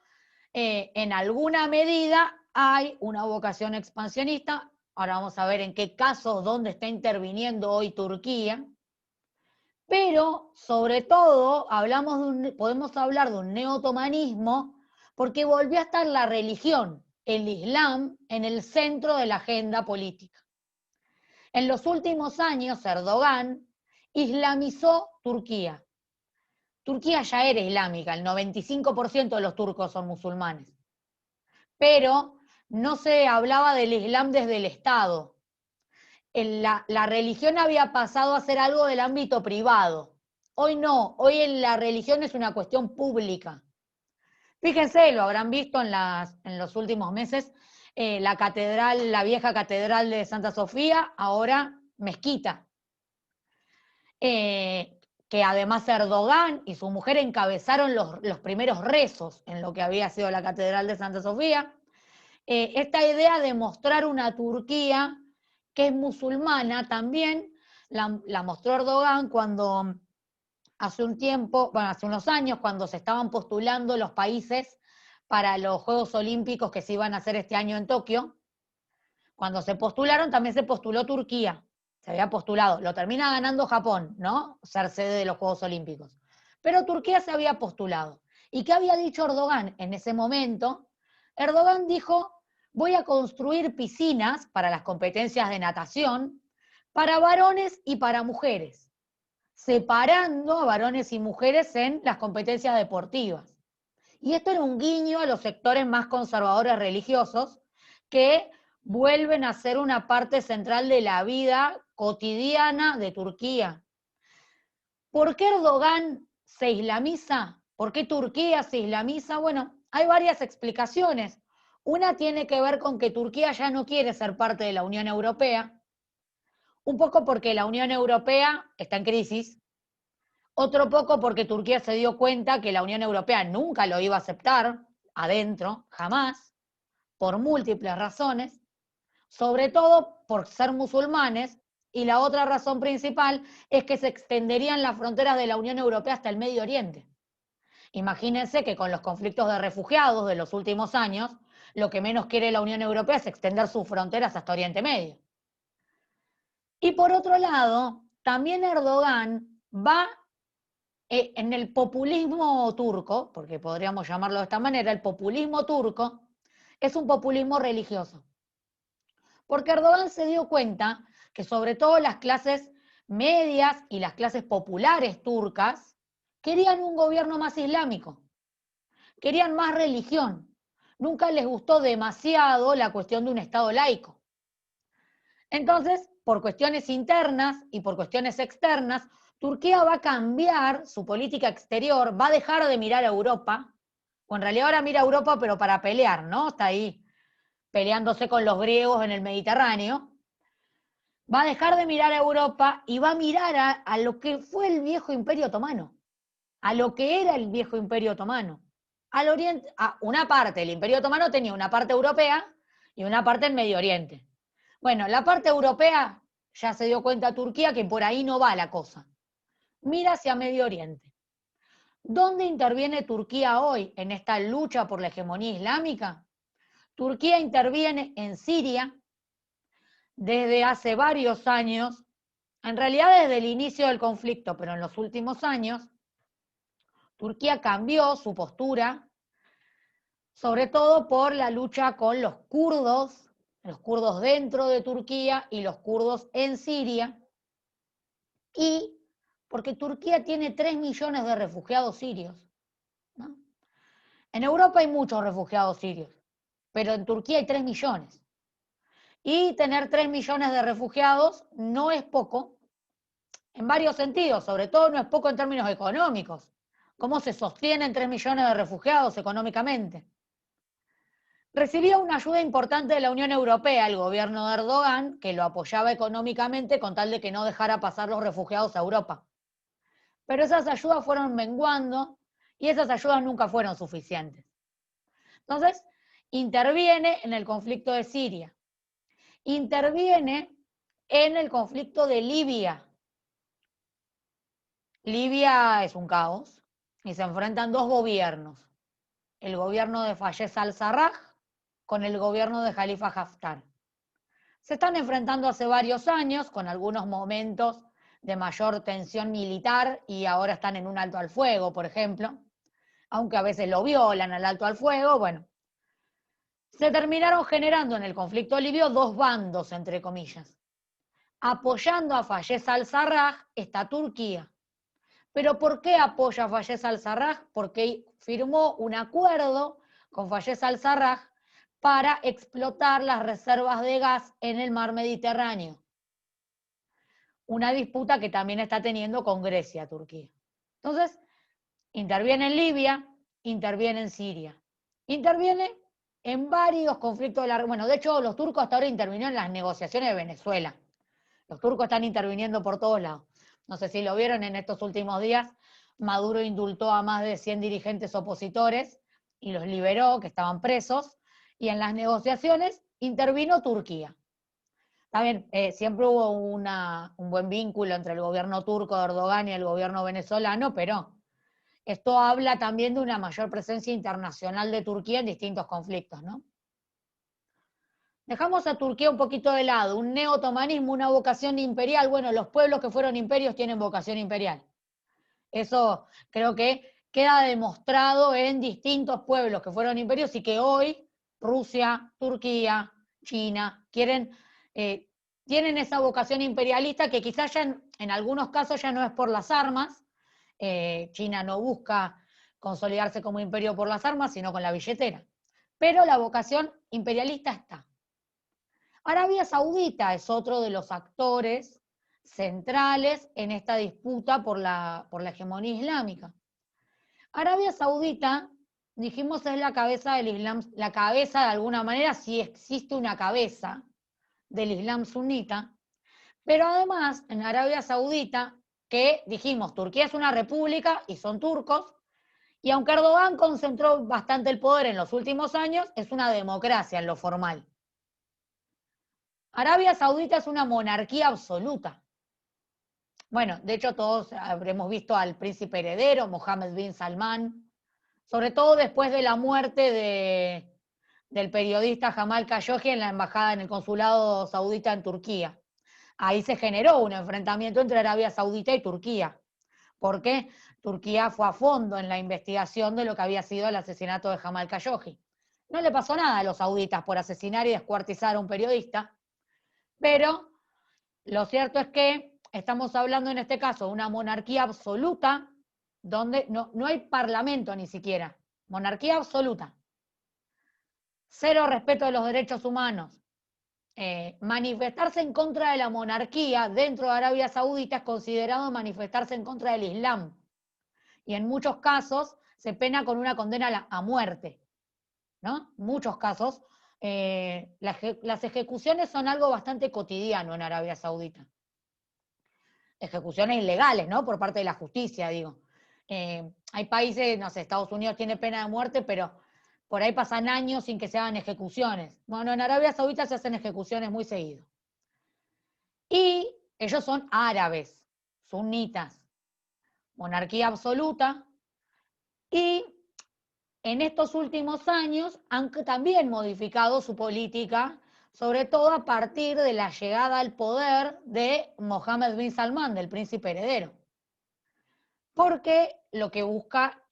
en alguna medida, hay una vocación expansionista. Ahora vamos a ver en qué casos, dónde está interviniendo hoy Turquía. Pero, sobre todo, podemos hablar de un neo-otomanismo porque volvió a estar la religión, el Islam, en el centro de la agenda política. En los últimos años, Erdogan islamizó Turquía. Turquía ya era islámica, el 95% de los turcos son musulmanes. Pero no se hablaba del Islam desde el Estado. La religión había pasado a ser algo del ámbito privado. Hoy no, hoy la religión es una cuestión pública. Fíjense, lo habrán visto en los últimos meses, la vieja catedral de Santa Sofía, ahora mezquita. Que además Erdogan y su mujer encabezaron los primeros rezos en lo que había sido la catedral de Santa Sofía. Esta idea de mostrar una Turquía que es musulmana también la mostró Erdogan cuando hace unos años, cuando se estaban postulando los países para los Juegos Olímpicos que se iban a hacer este año en Tokio. Cuando se postularon, también se postuló Turquía. Se había postulado. Lo termina ganando Japón, ¿no? Ser sede de los Juegos Olímpicos. Pero Turquía se había postulado. ¿Y qué había dicho Erdogan en ese momento? Erdogan dijo: voy a construir piscinas para las competencias de natación para varones y para mujeres, separando a varones y mujeres en las competencias deportivas. Y esto era un guiño a los sectores más conservadores religiosos que vuelven a ser una parte central de la vida cotidiana de Turquía. ¿Por qué Erdogan se islamiza? ¿Por qué Turquía se islamiza? Bueno, hay varias explicaciones. Una tiene que ver con que Turquía ya no quiere ser parte de la Unión Europea, un poco porque la Unión Europea está en crisis, otro poco porque Turquía se dio cuenta que la Unión Europea nunca lo iba a aceptar adentro, jamás, por múltiples razones, sobre todo por ser musulmanes, y la otra razón principal es que se extenderían las fronteras de la Unión Europea hasta el Medio Oriente. Imagínense que con los conflictos de refugiados de los últimos años, lo que menos quiere la Unión Europea es extender sus fronteras hasta Oriente Medio. Y por otro lado, también Erdogan va en el populismo turco, porque podríamos llamarlo de esta manera, el populismo turco es un populismo religioso. Porque Erdogan se dio cuenta que sobre todo las clases medias y las clases populares turcas querían un gobierno más islámico, querían más religión. Nunca les gustó demasiado la cuestión de un Estado laico. Entonces, por cuestiones internas y por cuestiones externas, Turquía va a cambiar su política exterior, va a dejar de mirar a Europa, o en realidad ahora mira a Europa pero para pelear, ¿no? Está ahí peleándose con los griegos en el Mediterráneo. Va a dejar de mirar a Europa y va a mirar a lo que fue el viejo Imperio Otomano, a lo que era el viejo Imperio Otomano. Al Oriente, una parte, el Imperio Otomano tenía una parte europea y una parte en Medio Oriente. Bueno, la parte europea ya se dio cuenta Turquía que por ahí no va la cosa. Mira hacia Medio Oriente. ¿Dónde interviene Turquía hoy en esta lucha por la hegemonía islámica? Turquía interviene en Siria desde hace varios años, en realidad desde el inicio del conflicto, pero en los últimos años, Turquía cambió su postura, sobre todo por la lucha con los kurdos dentro de Turquía y los kurdos en Siria, y porque Turquía tiene 3 millones de refugiados sirios, ¿no? En Europa hay muchos refugiados sirios, pero en Turquía hay 3 millones. Y tener 3 millones de refugiados no es poco, en varios sentidos, sobre todo no es poco en términos económicos. ¿Cómo se sostienen 3 millones de refugiados económicamente? Recibía una ayuda importante de la Unión Europea, el gobierno de Erdogan, que lo apoyaba económicamente con tal de que no dejara pasar los refugiados a Europa. Pero esas ayudas fueron menguando y esas ayudas nunca fueron suficientes. Entonces, interviene en el conflicto de Siria, interviene en el conflicto de Libia. Libia es un caos y se enfrentan 2 gobiernos, el gobierno de Fayez al-Sarraj con el gobierno de Khalifa Haftar. Se están enfrentando hace varios años con algunos momentos de mayor tensión militar y ahora están en un alto al fuego, por ejemplo, aunque a veces lo violan al alto al fuego, bueno. Se terminaron generando en el conflicto libio 2 bandos, entre comillas. Apoyando a Fayez al-Sarraj está Turquía. ¿Pero por qué apoya a Fayez al-Sarraj? Porque firmó un acuerdo con Fayez al-Sarraj para explotar las reservas de gas en el mar Mediterráneo. Una disputa que también está teniendo con Grecia, Turquía. Entonces, interviene en Libia, interviene en Siria. Interviene en varios conflictos de la región. Bueno, de hecho, los turcos hasta ahora intervinieron en las negociaciones de Venezuela. Los turcos están interviniendo por todos lados. No sé si lo vieron en estos últimos días, Maduro indultó a más de 100 dirigentes opositores y los liberó, que estaban presos, y en las negociaciones intervino Turquía. También siempre hubo un buen vínculo entre el gobierno turco de Erdogan y el gobierno venezolano, pero esto habla también de una mayor presencia internacional de Turquía en distintos conflictos, ¿no? Dejamos a Turquía un poquito de lado, un neo-otomanismo, una vocación imperial. Bueno, los pueblos que fueron imperios tienen vocación imperial. Eso creo que queda demostrado en distintos pueblos que fueron imperios y que hoy Rusia, Turquía, China tienen esa vocación imperialista que quizás ya en algunos casos ya no es por las armas. China no busca consolidarse como imperio por las armas, sino con la billetera. Pero la vocación imperialista está. Arabia Saudita es otro de los actores centrales en esta disputa por la hegemonía islámica. Arabia Saudita dijimos es la cabeza del Islam, la cabeza de alguna manera, si existe una cabeza del Islam sunita, pero además en Arabia Saudita, que dijimos, Turquía es una república y son turcos, y aunque Erdogan concentró bastante el poder en los últimos años, es una democracia en lo formal. Arabia Saudita es una monarquía absoluta. Bueno, de hecho todos habremos visto al príncipe heredero, Mohammed bin Salman, sobre todo después de la muerte del periodista Jamal Khashoggi en la embajada, en el consulado saudita en Turquía. Ahí se generó un enfrentamiento entre Arabia Saudita y Turquía, porque Turquía fue a fondo en la investigación de lo que había sido el asesinato de Jamal Khashoggi. No le pasó nada a los sauditas por asesinar y descuartizar a un periodista, pero lo cierto es que estamos hablando en este caso de una monarquía absoluta, donde no hay parlamento ni siquiera, monarquía absoluta. Cero respeto de los derechos humanos. Manifestarse en contra de la monarquía dentro de Arabia Saudita es considerado manifestarse en contra del Islam. Y en muchos casos se pena con una condena a muerte, ¿no? Muchos casos. Las ejecuciones son algo bastante cotidiano en Arabia Saudita. Ejecuciones ilegales, ¿no? Por parte de la justicia, digo. Hay países, no sé, Estados Unidos tiene pena de muerte, pero por ahí pasan años sin que se hagan ejecuciones. Bueno, en Arabia Saudita se hacen ejecuciones muy seguido. Y ellos son árabes, sunitas, monarquía absoluta, y en estos últimos años han también modificado su política, sobre todo a partir de la llegada al poder de Mohammed bin Salman, del príncipe heredero. Porque lo que busca,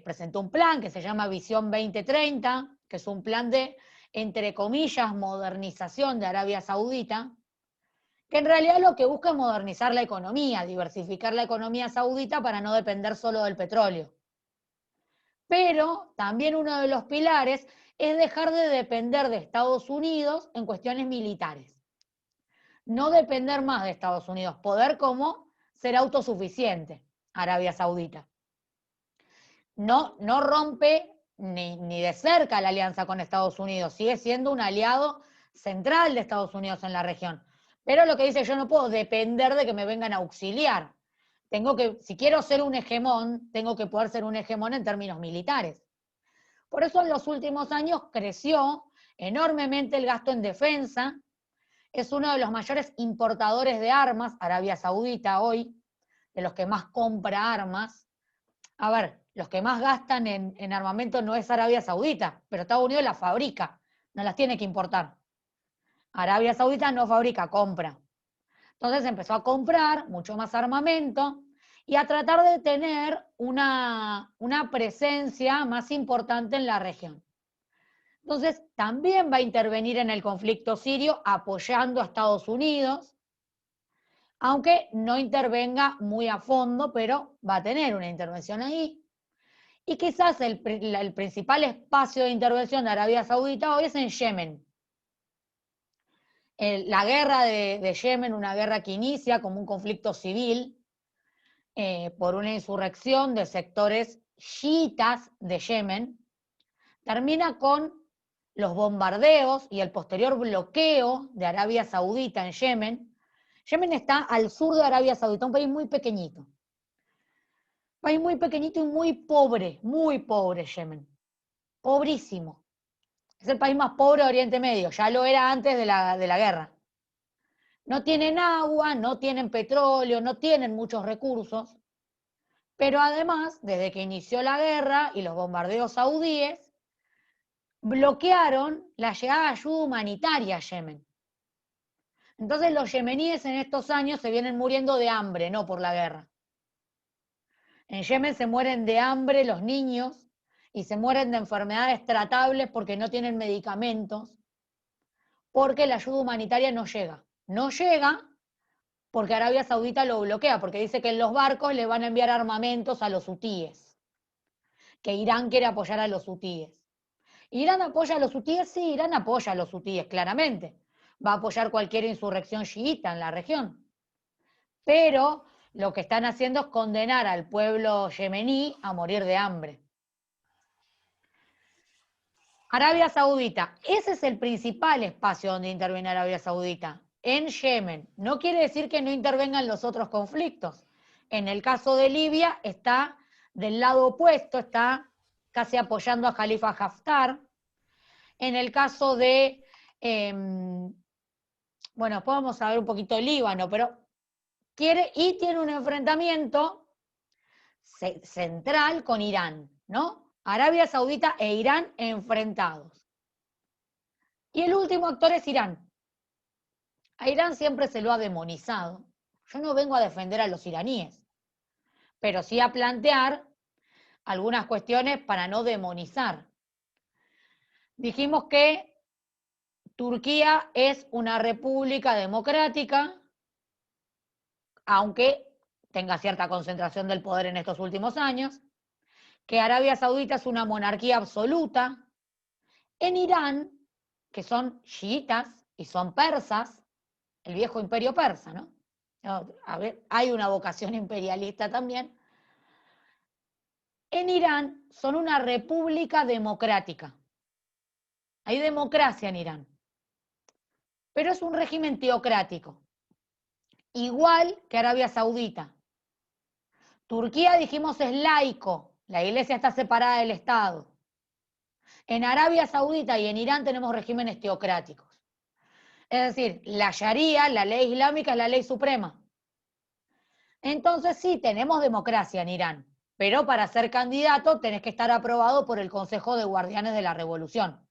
presentó un plan que se llama Visión 2030, que es un plan de, entre comillas, modernización de Arabia Saudita, que en realidad lo que busca es modernizar la economía, diversificar la economía saudita para no depender solo del petróleo. Pero también uno de los pilares es dejar de depender de Estados Unidos en cuestiones militares. No depender más de Estados Unidos, poder como ser autosuficiente, Arabia Saudita. No rompe ni de cerca la alianza con Estados Unidos, sigue siendo un aliado central de Estados Unidos en la región. Pero lo que dice, yo no puedo depender de que me vengan a auxiliar. Tengo que, si quiero ser un hegemón, tengo que poder ser un hegemón en términos militares. Por eso en los últimos años creció enormemente el gasto en defensa. Es uno de los mayores importadores de armas, Arabia Saudita hoy, de los que más compra armas. A ver, los que más gastan en armamento no es Arabia Saudita, pero Estados Unidos las fabrica, no las tiene que importar. Arabia Saudita no fabrica, compra. Entonces empezó a comprar mucho más armamento y a tratar de tener una presencia más importante en la región. Entonces también va a intervenir en el conflicto sirio apoyando a Estados Unidos, aunque no intervenga muy a fondo, pero va a tener una intervención ahí. Y quizás el principal espacio de intervención de Arabia Saudita hoy es en Yemen. La guerra de Yemen, una guerra que inicia como un conflicto civil por una insurrección de sectores chiitas de Yemen, termina con los bombardeos y el posterior bloqueo de Arabia Saudita en Yemen. Yemen está al sur de Arabia Saudita, un país muy pequeñito. Un país muy pequeñito y muy pobre Yemen. Pobrísimo. Es el país más pobre de Oriente Medio, ya lo era antes de la guerra. No tienen agua, no tienen petróleo, no tienen muchos recursos, pero además, desde que inició la guerra y los bombardeos saudíes, bloquearon la llegada de ayuda humanitaria a Yemen. Entonces los yemeníes en estos años se vienen muriendo de hambre, no por la guerra. En Yemen se mueren de hambre los niños y se mueren de enfermedades tratables porque no tienen medicamentos, porque la ayuda humanitaria no llega. No llega porque Arabia Saudita lo bloquea, porque dice que en los barcos le van a enviar armamentos a los hutíes, que Irán quiere apoyar a los hutíes. ¿Irán apoya a los hutíes? Sí, Irán apoya a los hutíes, claramente. Va a apoyar cualquier insurrección chiita en la región. Pero lo que están haciendo es condenar al pueblo yemení a morir de hambre. Arabia Saudita, ese es el principal espacio donde interviene Arabia Saudita, en Yemen. No quiere decir que no intervengan los otros conflictos. En el caso de Libia está del lado opuesto, está casi apoyando a Khalifa Haftar. En el caso de, bueno, después vamos a ver un poquito el Líbano, pero tiene un enfrentamiento central con Irán, ¿no? Arabia Saudita e Irán enfrentados. Y el último actor es Irán. A Irán siempre se lo ha demonizado. Yo no vengo a defender a los iraníes, pero sí a plantear algunas cuestiones para no demonizar. Dijimos que Turquía es una república democrática, aunque tenga cierta concentración del poder en estos últimos años, que Arabia Saudita es una monarquía absoluta. En Irán, que son chiitas y son persas, el viejo imperio persa, ¿no? A ver, hay una vocación imperialista también. En Irán son una república democrática. Hay democracia en Irán. Pero es un régimen teocrático. Igual que Arabia Saudita. Turquía, dijimos, es laico. La iglesia está separada del Estado. En Arabia Saudita y en Irán tenemos regímenes teocráticos. Es decir, la Sharia, la ley islámica, es la ley suprema. Entonces sí, tenemos democracia en Irán, pero para ser candidato tenés que estar aprobado por el Consejo de Guardianes de la Revolución.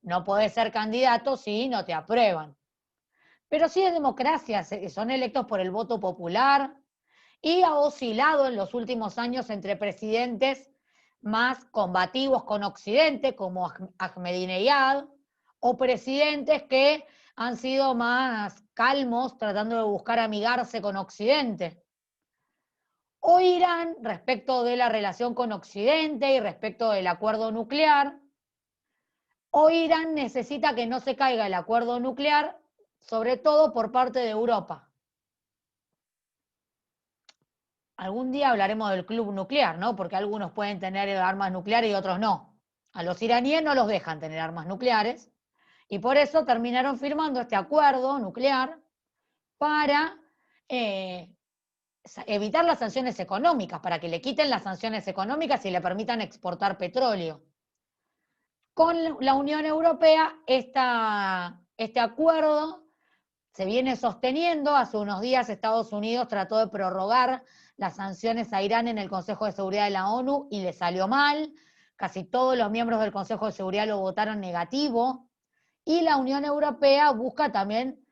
No podés ser candidato si no te aprueban. Pero sí es democracia, son electos por el voto popular y ha oscilado en los últimos años entre presidentes más combativos con Occidente, como Ahmadinejad, o presidentes que han sido más calmos, tratando de buscar amigarse con Occidente. O Irán, respecto de la relación con Occidente y respecto del acuerdo nuclear, o Irán necesita que no se caiga el acuerdo nuclear, sobre todo por parte de Europa. Algún día hablaremos del club nuclear, ¿no? Porque algunos pueden tener armas nucleares y otros no. A los iraníes no los dejan tener armas nucleares y por eso terminaron firmando este acuerdo nuclear para evitar las sanciones económicas, para que le quiten las sanciones económicas y le permitan exportar petróleo. Con la Unión Europea, este acuerdo se viene sosteniendo. Hace unos días Estados Unidos trató de prorrogar las sanciones a Irán en el Consejo de Seguridad de la ONU y le salió mal. Casi todos los miembros del Consejo de Seguridad lo votaron negativo. Y la Unión Europea busca también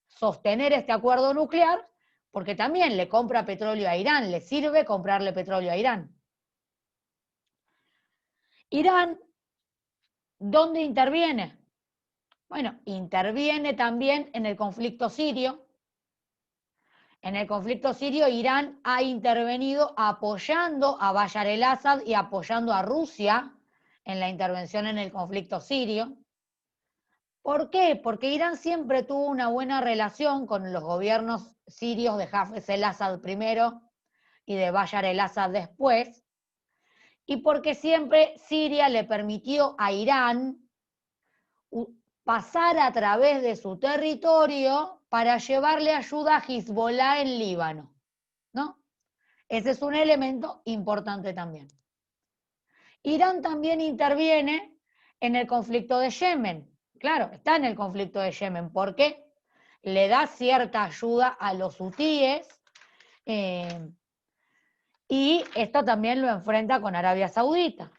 sostener este acuerdo nuclear, porque también le compra petróleo a Irán, le sirve comprarle petróleo a Irán. Irán, ¿dónde interviene? Bueno, interviene también en el conflicto sirio. En el conflicto sirio, Irán ha intervenido apoyando a Bashar el-Assad y apoyando a Rusia en la intervención en el conflicto sirio. ¿Por qué? Porque Irán siempre tuvo una buena relación con los gobiernos sirios de Hafez el-Assad primero y de Bashar el-Assad después, y porque siempre Siria le permitió a Irán pasar a través de su territorio para llevarle ayuda a Hezbollah en Líbano, ¿no? Ese es un elemento importante también. Irán también interviene en el conflicto de Yemen. Claro, está en el conflicto de Yemen porque le da cierta ayuda a los hutíes y esto también lo enfrenta con Arabia Saudita.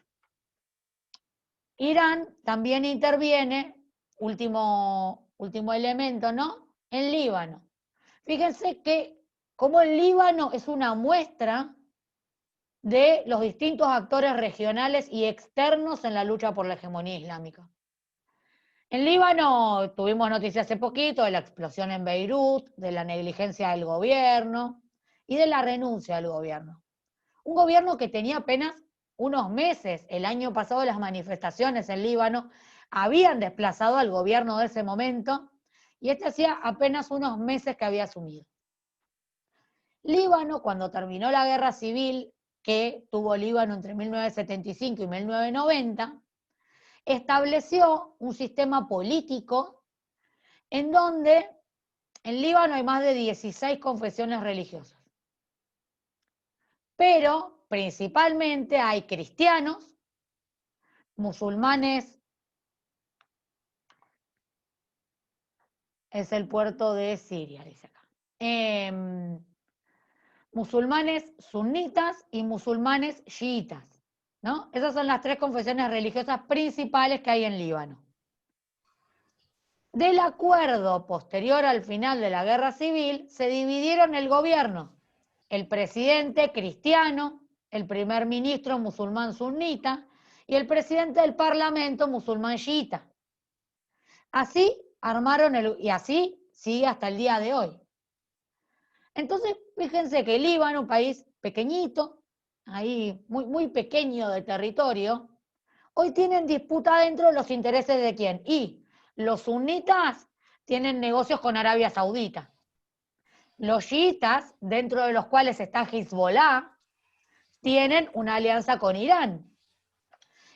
Irán también interviene, último elemento, ¿no?, en Líbano. Fíjense que como el Líbano es una muestra de los distintos actores regionales y externos en la lucha por la hegemonía islámica. En Líbano tuvimos noticias hace poquito de la explosión en Beirut, de la negligencia del gobierno y de la renuncia del gobierno. Un gobierno que tenía apenas unos meses. El año pasado las manifestaciones en Líbano habían desplazado al gobierno de ese momento y este hacía apenas unos meses que había asumido. Líbano, cuando terminó la guerra civil que tuvo Líbano entre 1975 y 1990, estableció un sistema político en donde en Líbano hay más de 16 confesiones religiosas. Pero principalmente hay cristianos, musulmanes, es el puerto de Siria, dice acá. Musulmanes sunitas y musulmanes chiitas, ¿no? Esas son las tres confesiones religiosas principales que hay en Líbano. Del acuerdo posterior al final de la guerra civil, se dividieron el gobierno, el presidente cristiano, el primer ministro musulmán sunita y el presidente del parlamento musulmán chiita. Así armaron y así sigue hasta el día de hoy. Entonces, fíjense que Líbano, un país pequeñito, ahí muy pequeño de territorio, hoy tienen disputa dentro de los intereses de quién. Y los sunitas tienen negocios con Arabia Saudita. Los chiitas, dentro de los cuales está Hezbollah, tienen una alianza con Irán.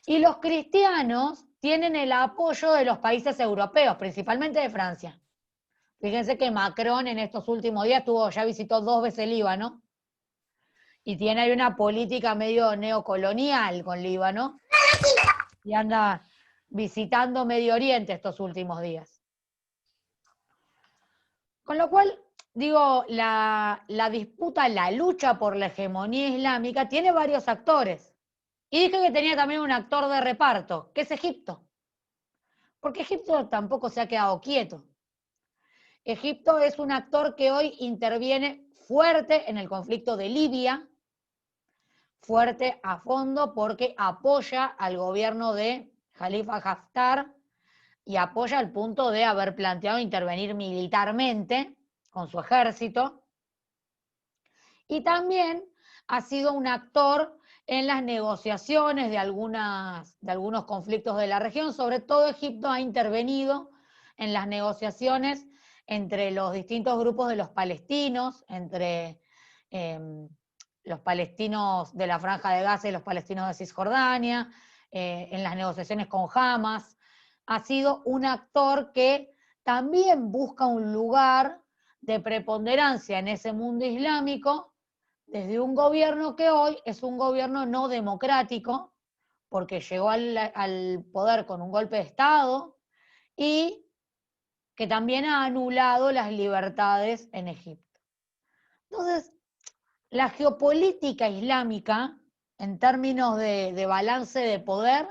Y los cristianos tienen el apoyo de los países europeos, principalmente de Francia. Fíjense que Macron en estos últimos días ya visitó 2 veces Líbano y tiene ahí una política medio neocolonial con Líbano y anda visitando Medio Oriente estos últimos días. Con lo cual, digo, la disputa, la lucha por la hegemonía islámica tiene varios actores. Y dije que tenía también un actor de reparto, que es Egipto. Porque Egipto tampoco se ha quedado quieto. Egipto es un actor que hoy interviene fuerte en el conflicto de Libia, fuerte a fondo porque apoya al gobierno de Khalifa Haftar y apoya al punto de haber planteado intervenir militarmente con su ejército. Y también ha sido un actor en las negociaciones de algunos conflictos de la región. Sobre todo Egipto ha intervenido en las negociaciones entre los distintos grupos de los palestinos, entre los palestinos de la Franja de Gaza y los palestinos de Cisjordania, en las negociaciones con Hamas. Ha sido un actor que también busca un lugar de preponderancia en ese mundo islámico, desde un gobierno que hoy es un gobierno no democrático, porque llegó al poder con un golpe de Estado, y que también ha anulado las libertades en Egipto. Entonces, la geopolítica islámica, en términos de balance de poder,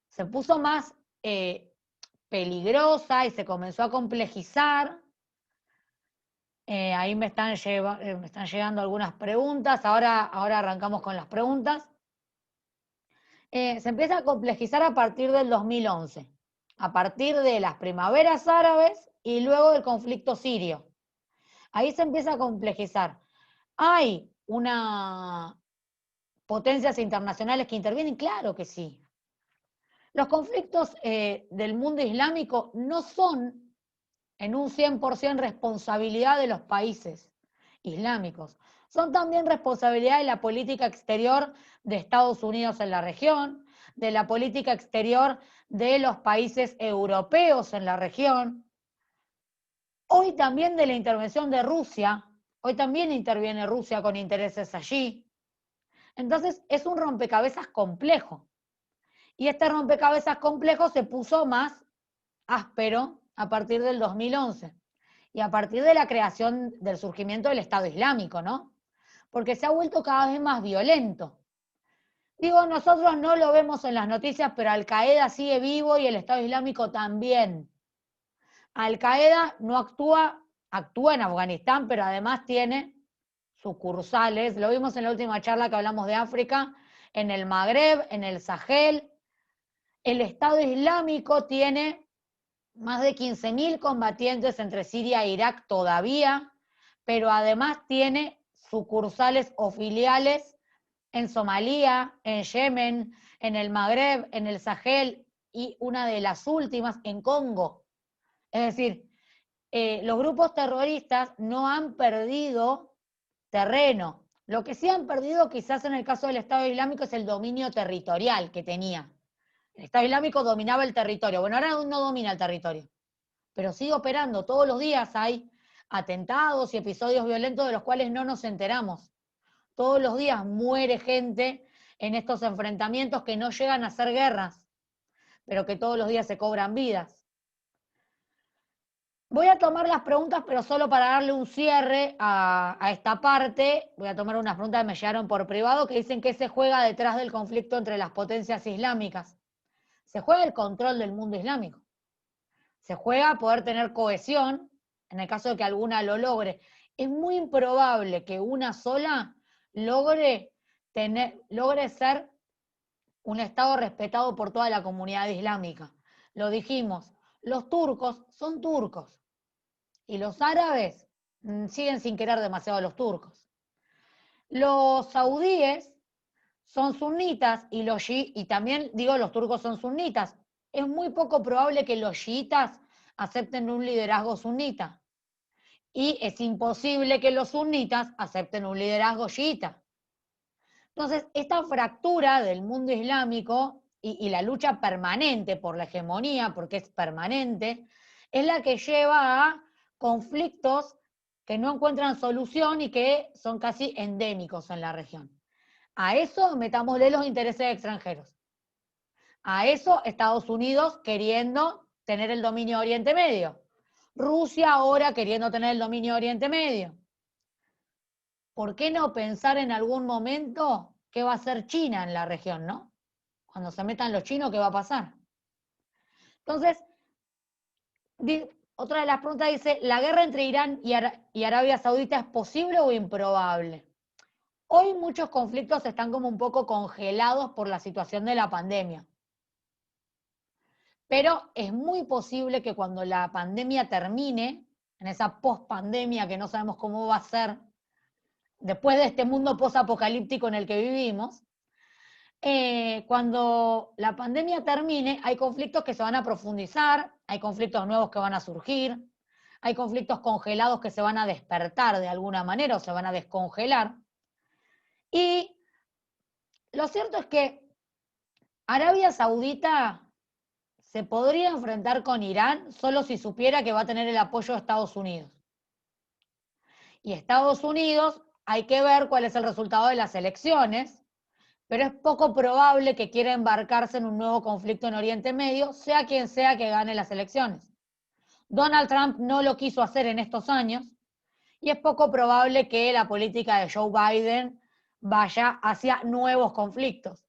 se puso más peligrosa y se comenzó a complejizar. Ahí me están llegando algunas preguntas, ahora arrancamos con las preguntas. Se empieza a complejizar a partir del 2011, a partir de las primaveras árabes y luego del conflicto sirio. Ahí se empieza a complejizar. ¿Hay potencias internacionales que intervienen? Claro que sí. Los conflictos del mundo islámico no son en un 100% responsabilidad de los países islámicos. Son también responsabilidad de la política exterior de Estados Unidos en la región, de la política exterior de los países europeos en la región. Hoy también de la intervención de Rusia. Hoy también interviene Rusia con intereses allí. Entonces es un rompecabezas complejo. Y este rompecabezas complejo se puso más áspero a partir del 2011 y a partir de la creación del surgimiento del Estado Islámico, ¿no? Porque se ha vuelto cada vez más violento. Digo, nosotros no lo vemos en las noticias, pero Al-Qaeda sigue vivo y el Estado Islámico también. Al-Qaeda no actúa en Afganistán, pero además tiene sucursales, lo vimos en la última charla que hablamos de África, en el Magreb, en el Sahel. El Estado Islámico tiene más de 15.000 combatientes entre Siria e Irak todavía, pero además tiene sucursales o filiales en Somalia, en Yemen, en el Magreb, en el Sahel y una de las últimas en Congo. Es decir, los grupos terroristas no han perdido terreno, Lo que sí han perdido quizás en el caso del Estado Islámico es el dominio territorial que tenía. El Estado Islámico dominaba el territorio. Bueno, ahora no domina el territorio, pero sigue operando. Todos los días hay atentados y episodios violentos de los cuales no nos enteramos. Todos los días muere gente en estos enfrentamientos que no llegan a ser guerras, pero que todos los días se cobran vidas. Voy a tomar las preguntas, pero solo para darle un cierre a esta parte. Voy a tomar unas preguntas que me llegaron por privado que dicen que se juega detrás del conflicto entre las potencias islámicas. Se juega el control del mundo islámico. Se juega a poder tener cohesión, en el caso de que alguna lo logre. Es muy improbable que una sola logre ser un Estado respetado por toda la comunidad islámica. Lo dijimos, los turcos son turcos y los árabes siguen sin querer demasiado a los turcos. Los saudíes son sunitas y también digo los turcos son sunitas. Es muy poco probable que los chiitas acepten un liderazgo sunita. Y es imposible que los sunitas acepten un liderazgo chiita. Entonces, esta fractura del mundo islámico y la lucha permanente por la hegemonía, porque es permanente, es la que lleva a conflictos que no encuentran solución y que son casi endémicos en la región. A eso metámosle los intereses extranjeros. A eso Estados Unidos queriendo tener el dominio de Oriente Medio. Rusia ahora queriendo tener el dominio de Oriente Medio. ¿Por qué no pensar en algún momento qué va a hacer China en la región, no? Cuando se metan los chinos, ¿qué va a pasar? Entonces, otra de las preguntas dice, ¿la guerra entre Irán y Arabia Saudita es posible o improbable? Hoy muchos conflictos están como un poco congelados por la situación de la pandemia. Pero es muy posible que cuando la pandemia termine, en esa post-pandemia que no sabemos cómo va a ser, después de este mundo post-apocalíptico en el que vivimos, cuando la pandemia termine, hay conflictos que se van a profundizar, hay conflictos nuevos que van a surgir, hay conflictos congelados que se van a despertar de alguna manera o se van a descongelar. Y lo cierto es que Arabia Saudita se podría enfrentar con Irán solo si supiera que va a tener el apoyo de Estados Unidos. Y Estados Unidos, hay que ver cuál es el resultado de las elecciones, pero es poco probable que quiera embarcarse en un nuevo conflicto en Oriente Medio, sea quien sea que gane las elecciones. Donald Trump no lo quiso hacer en estos años, y es poco probable que la política de Joe Biden vaya hacia nuevos conflictos.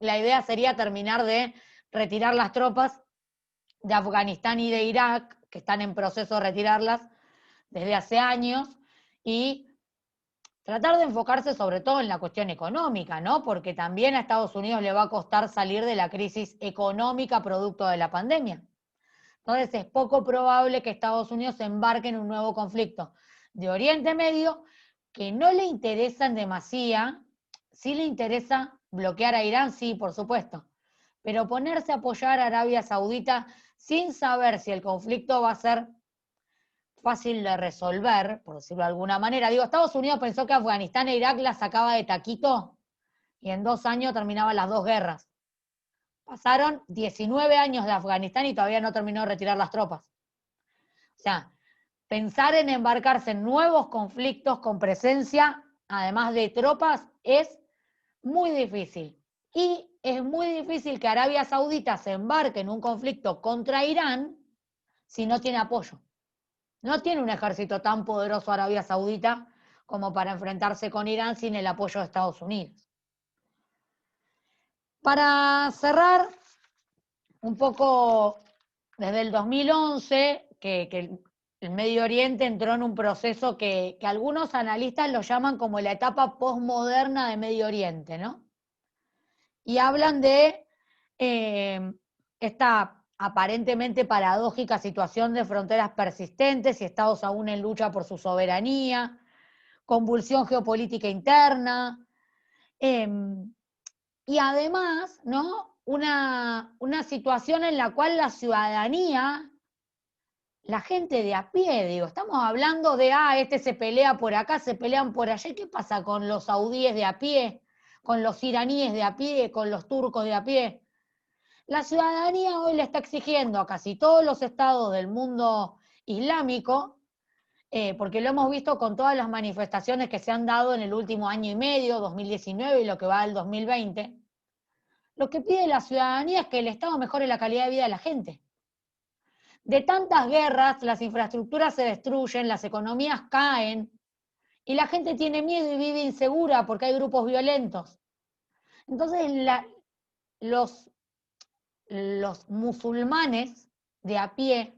La idea sería terminar de retirar las tropas de Afganistán y de Irak, que están en proceso de retirarlas desde hace años, y tratar de enfocarse sobre todo en la cuestión económica, ¿no? Porque también a Estados Unidos le va a costar salir de la crisis económica producto de la pandemia. Entonces es poco probable que Estados Unidos se embarque en un nuevo conflicto de Oriente Medio que no le interesa en demasía. Sí le interesa bloquear a Irán, sí, por supuesto, pero ponerse a apoyar a Arabia Saudita sin saber si el conflicto va a ser fácil de resolver, por decirlo de alguna manera. Digo, Estados Unidos pensó que Afganistán e Irak la sacaba de taquito y en 2 años terminaban las 2 guerras. Pasaron 19 años de Afganistán y todavía no terminó de retirar las tropas. O sea, pensar en embarcarse en nuevos conflictos con presencia, además de tropas, es muy difícil. Y es muy difícil que Arabia Saudita se embarque en un conflicto contra Irán si no tiene apoyo. No tiene un ejército tan poderoso Arabia Saudita como para enfrentarse con Irán sin el apoyo de Estados Unidos. Para cerrar, un poco desde el 2011, que el Medio Oriente entró en un proceso que algunos analistas lo llaman como la etapa posmoderna de Medio Oriente, ¿no? Y hablan de esta aparentemente paradójica situación de fronteras persistentes y estados aún en lucha por su soberanía, convulsión geopolítica interna, y además, ¿no? Una situación en la cual la ciudadanía la gente de a pie, digo, estamos hablando de, este se pelea por acá, se pelean por allá. ¿Qué pasa con los saudíes de a pie, con los iraníes de a pie, con los turcos de a pie? La ciudadanía hoy le está exigiendo a casi todos los estados del mundo islámico, porque lo hemos visto con todas las manifestaciones que se han dado en el último año y medio, 2019 y lo que va del 2020, lo que pide la ciudadanía es que el Estado mejore la calidad de vida de la gente. De tantas guerras, las infraestructuras se destruyen, las economías caen, y la gente tiene miedo y vive insegura porque hay grupos violentos. Entonces, los musulmanes de a pie,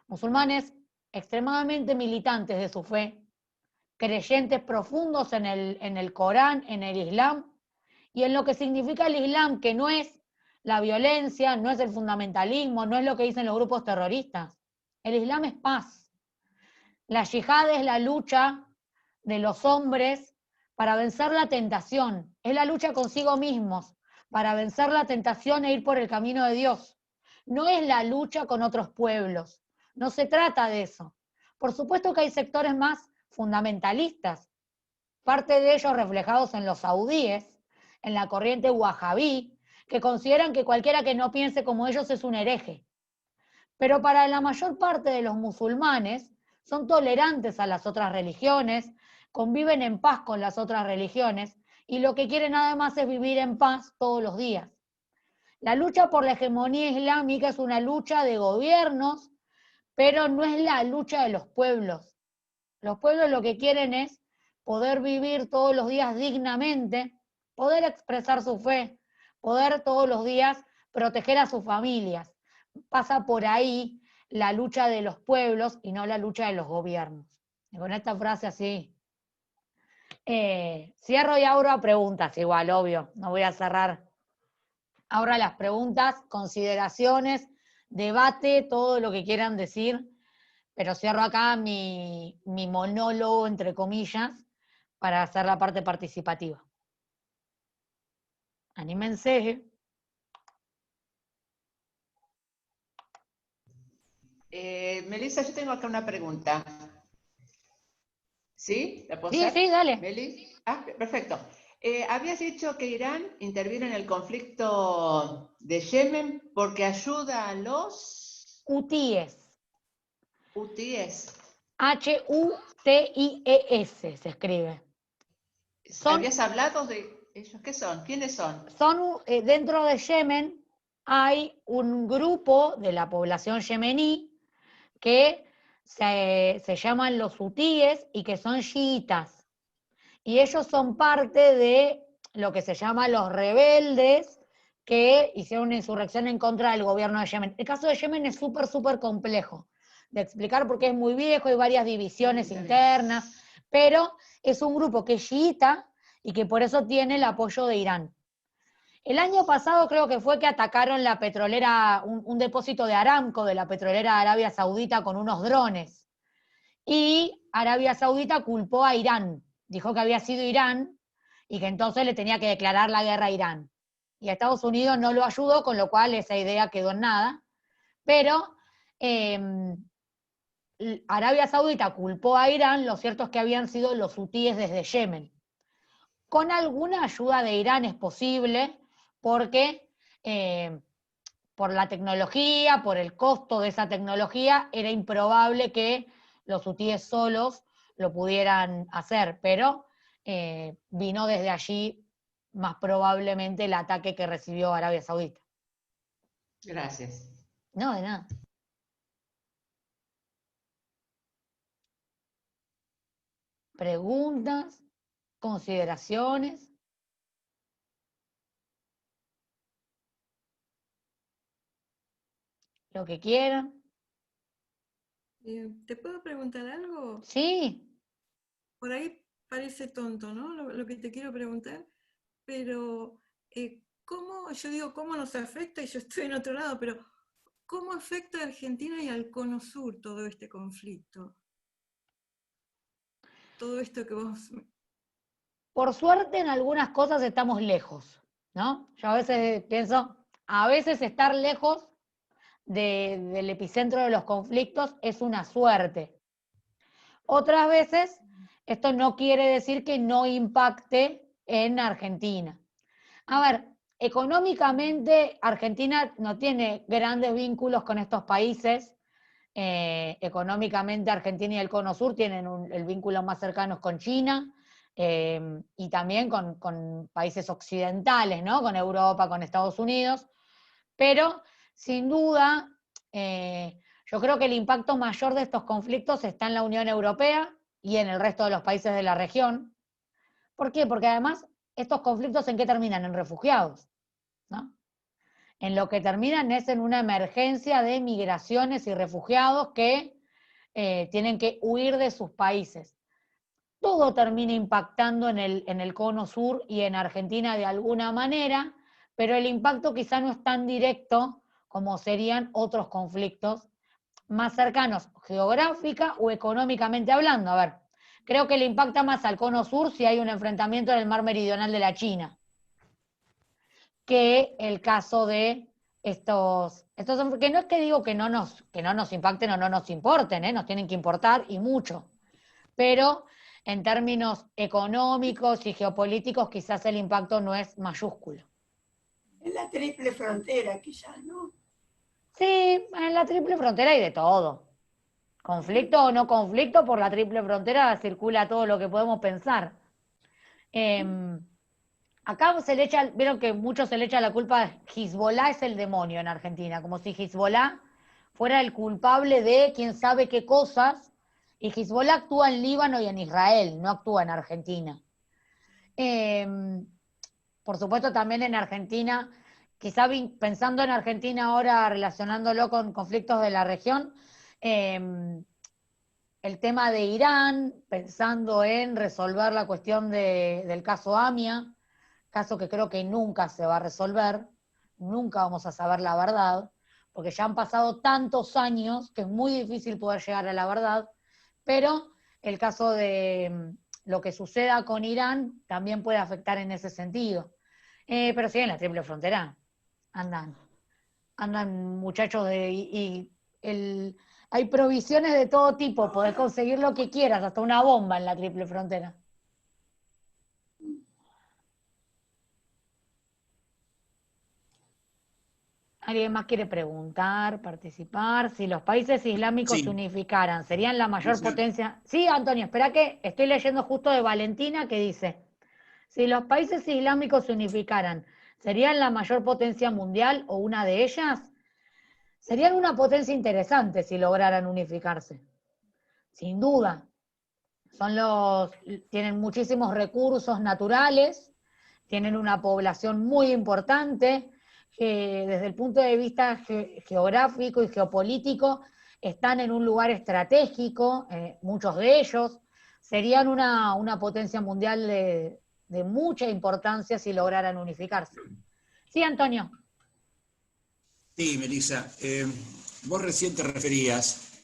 musulmanes extremadamente militantes de su fe, creyentes profundos en el Corán, en el Islam, y en lo que significa el Islam, que no es la violencia, no es el fundamentalismo, no es lo que dicen los grupos terroristas. El Islam es paz. La yihad es la lucha de los hombres para vencer la tentación. Es la lucha consigo mismos para vencer la tentación e ir por el camino de Dios. No es la lucha con otros pueblos. No se trata de eso. Por supuesto que hay sectores más fundamentalistas, parte de ellos reflejados en los saudíes, en la corriente wahabí, que consideran que cualquiera que no piense como ellos es un hereje. Pero para la mayor parte de los musulmanes son tolerantes a las otras religiones, conviven en paz con las otras religiones y lo que quieren nada más es vivir en paz todos los días. La lucha por la hegemonía islámica es una lucha de gobiernos, pero no es la lucha de los pueblos. Los pueblos lo que quieren es poder vivir todos los días dignamente, poder expresar su fe, poder todos los días proteger a sus familias. Pasa por ahí la lucha de los pueblos y no la lucha de los gobiernos. Y con esta frase así, cierro y abro a preguntas igual, obvio, no voy a cerrar. Ahora las preguntas, consideraciones, debate, todo lo que quieran decir, pero cierro acá mi monólogo, entre comillas, para hacer la parte participativa. Anímense. Melissa, yo tengo acá una pregunta. ¿Sí? ¿La puedo hacer? Sí, dale. ¿Meli? Perfecto. Habías dicho que Irán interviene en el conflicto de Yemen porque ayuda a los hutíes. Hutíes. H-U-T-I-E-S se escribe. ¿Habías hablado de ellos? ¿Qué son? ¿Quiénes son? Son, dentro de Yemen hay un grupo de la población yemení que se llaman los hutíes y que son chiitas. Y ellos son parte de lo que se llama los rebeldes que hicieron una insurrección en contra del gobierno de Yemen. El caso de Yemen es súper complejo de explicar porque es muy viejo, hay varias divisiones internas, pero es un grupo que es chiita y que por eso tiene el apoyo de Irán. El año pasado creo que fue que atacaron la petrolera, un depósito de Aramco de la petrolera de Arabia Saudita con unos drones. Y Arabia Saudita culpó a Irán, dijo que había sido Irán y que entonces le tenía que declarar la guerra a Irán. Y a Estados Unidos no lo ayudó, con lo cual esa idea quedó en nada. Pero Arabia Saudita culpó a Irán, lo cierto es que habían sido los hutíes desde Yemen. Con alguna ayuda de Irán es posible, porque por la tecnología, por el costo de esa tecnología, era improbable que los hutíes solos lo pudieran hacer, pero vino desde allí más probablemente el ataque que recibió Arabia Saudita. Gracias. No, de nada. Preguntas, consideraciones. Lo que quieran. ¿Te puedo preguntar algo? Sí. Por ahí parece tonto, ¿no? Lo que te quiero preguntar, pero ¿cómo nos afecta? Y yo estoy en otro lado, pero ¿cómo afecta a Argentina y al Cono Sur todo este conflicto? Todo esto que vos... Por suerte en algunas cosas estamos lejos, ¿no? Yo a veces pienso, a veces estar lejos del epicentro de los conflictos es una suerte. Otras veces, esto no quiere decir que no impacte en Argentina. A ver, económicamente Argentina no tiene grandes vínculos con estos países. Económicamente Argentina y el Cono Sur tienen el vínculo más cercano con China, y también con países occidentales, ¿no? Con Europa, con Estados Unidos, pero sin duda yo creo que el impacto mayor de estos conflictos está en la Unión Europea y en el resto de los países de la región. ¿Por qué? Porque además estos conflictos, ¿en qué terminan? En refugiados, ¿no? En lo que terminan es en una emergencia de migraciones y refugiados que tienen que huir de sus países. Todo termina impactando en el Cono Sur y en Argentina de alguna manera, pero el impacto quizá no es tan directo como serían otros conflictos más cercanos, geográfica o económicamente hablando. A ver, creo que le impacta más al Cono Sur si hay un enfrentamiento en el mar meridional de la China, que el caso de estos que no es que digo que no nos impacten o no nos importen, nos tienen que importar y mucho, pero en términos económicos y geopolíticos quizás el impacto no es mayúsculo. En la triple frontera quizás, ¿no? Sí, en la triple frontera hay de todo. Conflicto o no conflicto, por la triple frontera circula todo lo que podemos pensar. Acá se le echa, vieron que mucho se le echa la culpa a Hezbollah, es el demonio en Argentina, como si Hezbollah fuera el culpable de quién sabe qué cosas, y Hezbollah actúa en Líbano y en Israel, no actúa en Argentina. Por supuesto también en Argentina, quizá pensando en Argentina ahora, relacionándolo con conflictos de la región, el tema de Irán, pensando en resolver la cuestión del caso AMIA, caso que creo que nunca se va a resolver, nunca vamos a saber la verdad, porque ya han pasado tantos años que es muy difícil poder llegar a la verdad, pero el caso de lo que suceda con Irán también puede afectar en ese sentido. Pero sí, en la triple frontera andan muchachos hay provisiones de todo tipo, podés conseguir lo que quieras, hasta una bomba en la triple frontera. ¿Alguien más quiere preguntar, participar? Si los países islámicos se unificaran, ¿serían la mayor potencia? Sí, Antonio, espera que estoy leyendo justo de Valentina que dice, si los países islámicos se unificaran, ¿serían la mayor potencia mundial o una de ellas? Serían una potencia interesante si lograran unificarse. Sin duda. Tienen muchísimos recursos naturales, tienen una población muy importante, que desde el punto de vista geográfico y geopolítico están en un lugar estratégico, muchos de ellos, serían una potencia mundial de mucha importancia si lograran unificarse. Sí, Antonio. Sí, Melissa, vos recién te referías,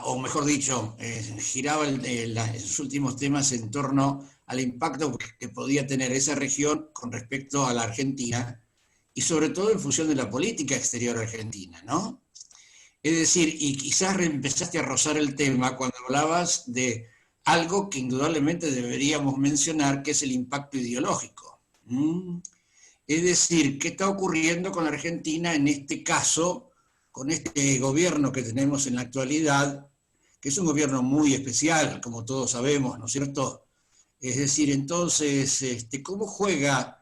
o mejor dicho, giraba esos últimos temas en torno al impacto que podía tener esa región con respecto a la Argentina, y sobre todo en función de la política exterior argentina, ¿no? Es decir, y quizás empezaste a rozar el tema cuando hablabas de algo que indudablemente deberíamos mencionar, que es el impacto ideológico. Es decir, ¿qué está ocurriendo con Argentina en este caso, con este gobierno que tenemos en la actualidad, que es un gobierno muy especial, como todos sabemos, ¿no es cierto? Es decir, entonces, ¿cómo juega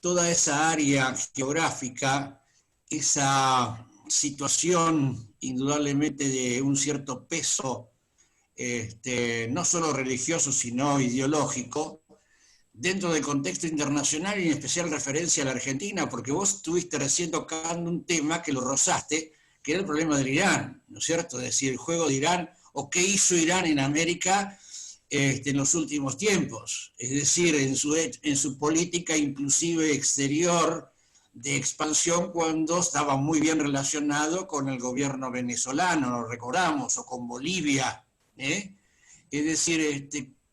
toda esa área geográfica, esa situación indudablemente de un cierto peso, no solo religioso, sino ideológico, dentro del contexto internacional y en especial referencia a la Argentina? Porque vos estuviste recién tocando un tema que lo rozaste, que era el problema del Irán, ¿no es cierto? Es decir, el juego de Irán, o qué hizo Irán en América en los últimos tiempos, es decir, en su política inclusive exterior de expansión, cuando estaba muy bien relacionado con el gobierno venezolano, lo recordamos, o con Bolivia, Es decir,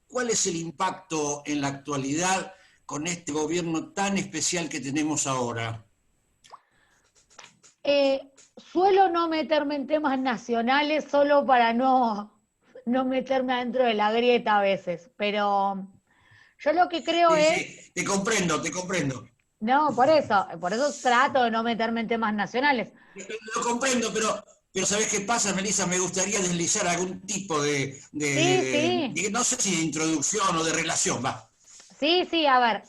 ¿cuál es el impacto en la actualidad con este gobierno tan especial que tenemos ahora? suelo no meterme en temas nacionales solo para no meterme adentro de la grieta a veces, pero yo lo que creo Sí, es, sí, te comprendo, te comprendo. no, por eso trato de no meterme en temas nacionales. Lo comprendo, pero ¿sabés qué pasa, Melissa? Me gustaría deslizar algún tipo Sí, sí, no sé si de introducción o de relación, va. sí, a ver,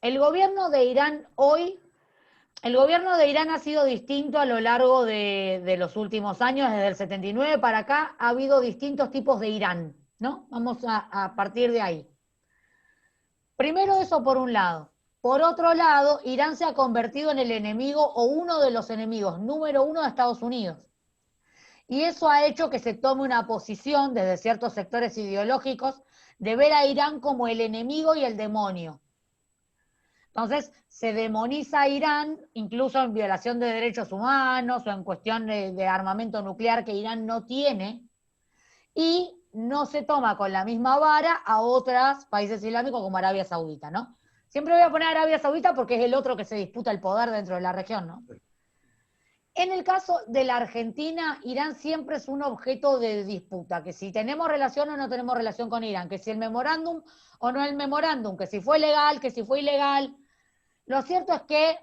el gobierno de Irán hoy, el gobierno de Irán ha sido distinto a lo largo de los últimos años, desde el 79 para acá ha habido distintos tipos de Irán, ¿no? Vamos a partir de ahí. Primero eso por un lado. Por otro lado, Irán se ha convertido en el enemigo o uno de los enemigos número uno de Estados Unidos. Y eso ha hecho que se tome una posición desde ciertos sectores ideológicos de ver a Irán como el enemigo y el demonio. Entonces, se demoniza a Irán, incluso en violación de derechos humanos o en cuestión de armamento nuclear que Irán no tiene, y no se toma con la misma vara a otros países islámicos como Arabia Saudita, ¿no? Siempre voy a poner a Arabia Saudita porque es el otro que se disputa el poder dentro de la región, ¿no? En el caso de la Argentina, Irán siempre es un objeto de disputa, que si tenemos relación o no tenemos relación con Irán, que si el memorándum o no el memorándum, que si fue legal, que si fue ilegal. Lo cierto es que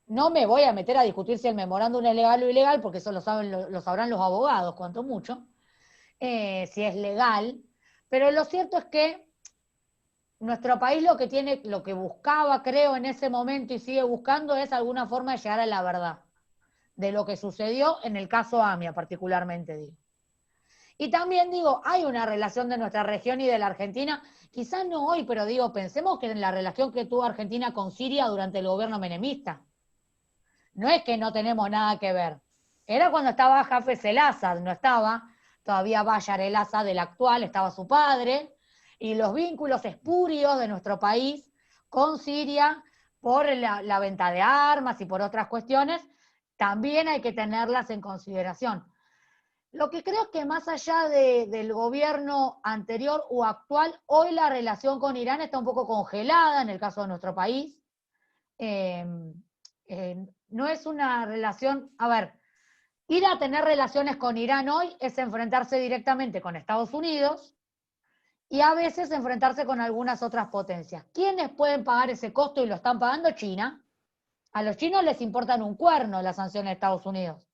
no me voy a meter a discutir si el memorándum es legal o ilegal, porque eso lo sabrán los abogados, cuanto mucho, si es legal, pero lo cierto es que nuestro país lo que buscaba, creo, en ese momento y sigue buscando es alguna forma de llegar a la verdad de lo que sucedió en el caso AMIA particularmente, digo. Y también digo, hay una relación de nuestra región y de la Argentina, quizás no hoy, pero digo, pensemos que en la relación que tuvo Argentina con Siria durante el gobierno menemista. No es que no tenemos nada que ver. Era cuando estaba Hafez el-Assad, no estaba todavía Bashar el-Assad del actual, estaba su padre, y los vínculos espurios de nuestro país con Siria por la venta de armas y por otras cuestiones, también hay que tenerlas en consideración. Lo que creo es que más allá del gobierno anterior o actual, hoy la relación con Irán está un poco congelada en el caso de nuestro país. No es una relación, a ver, ir a tener relaciones con Irán hoy es enfrentarse directamente con Estados Unidos y a veces enfrentarse con algunas otras potencias. ¿Quiénes pueden pagar ese costo y lo están pagando? China. A los chinos les importan un cuerno las sanciones de Estados Unidos.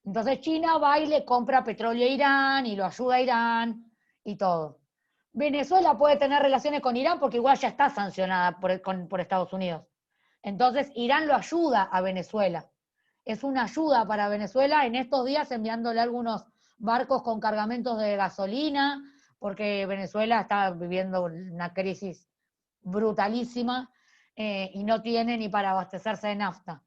Entonces China va y le compra petróleo a Irán y lo ayuda a Irán y todo. Venezuela puede tener relaciones con Irán porque igual ya está sancionada por Estados Unidos. Entonces Irán lo ayuda a Venezuela. Es una ayuda para Venezuela en estos días enviándole algunos barcos con cargamentos de gasolina, porque Venezuela está viviendo una crisis brutalísima y no tiene ni para abastecerse de nafta.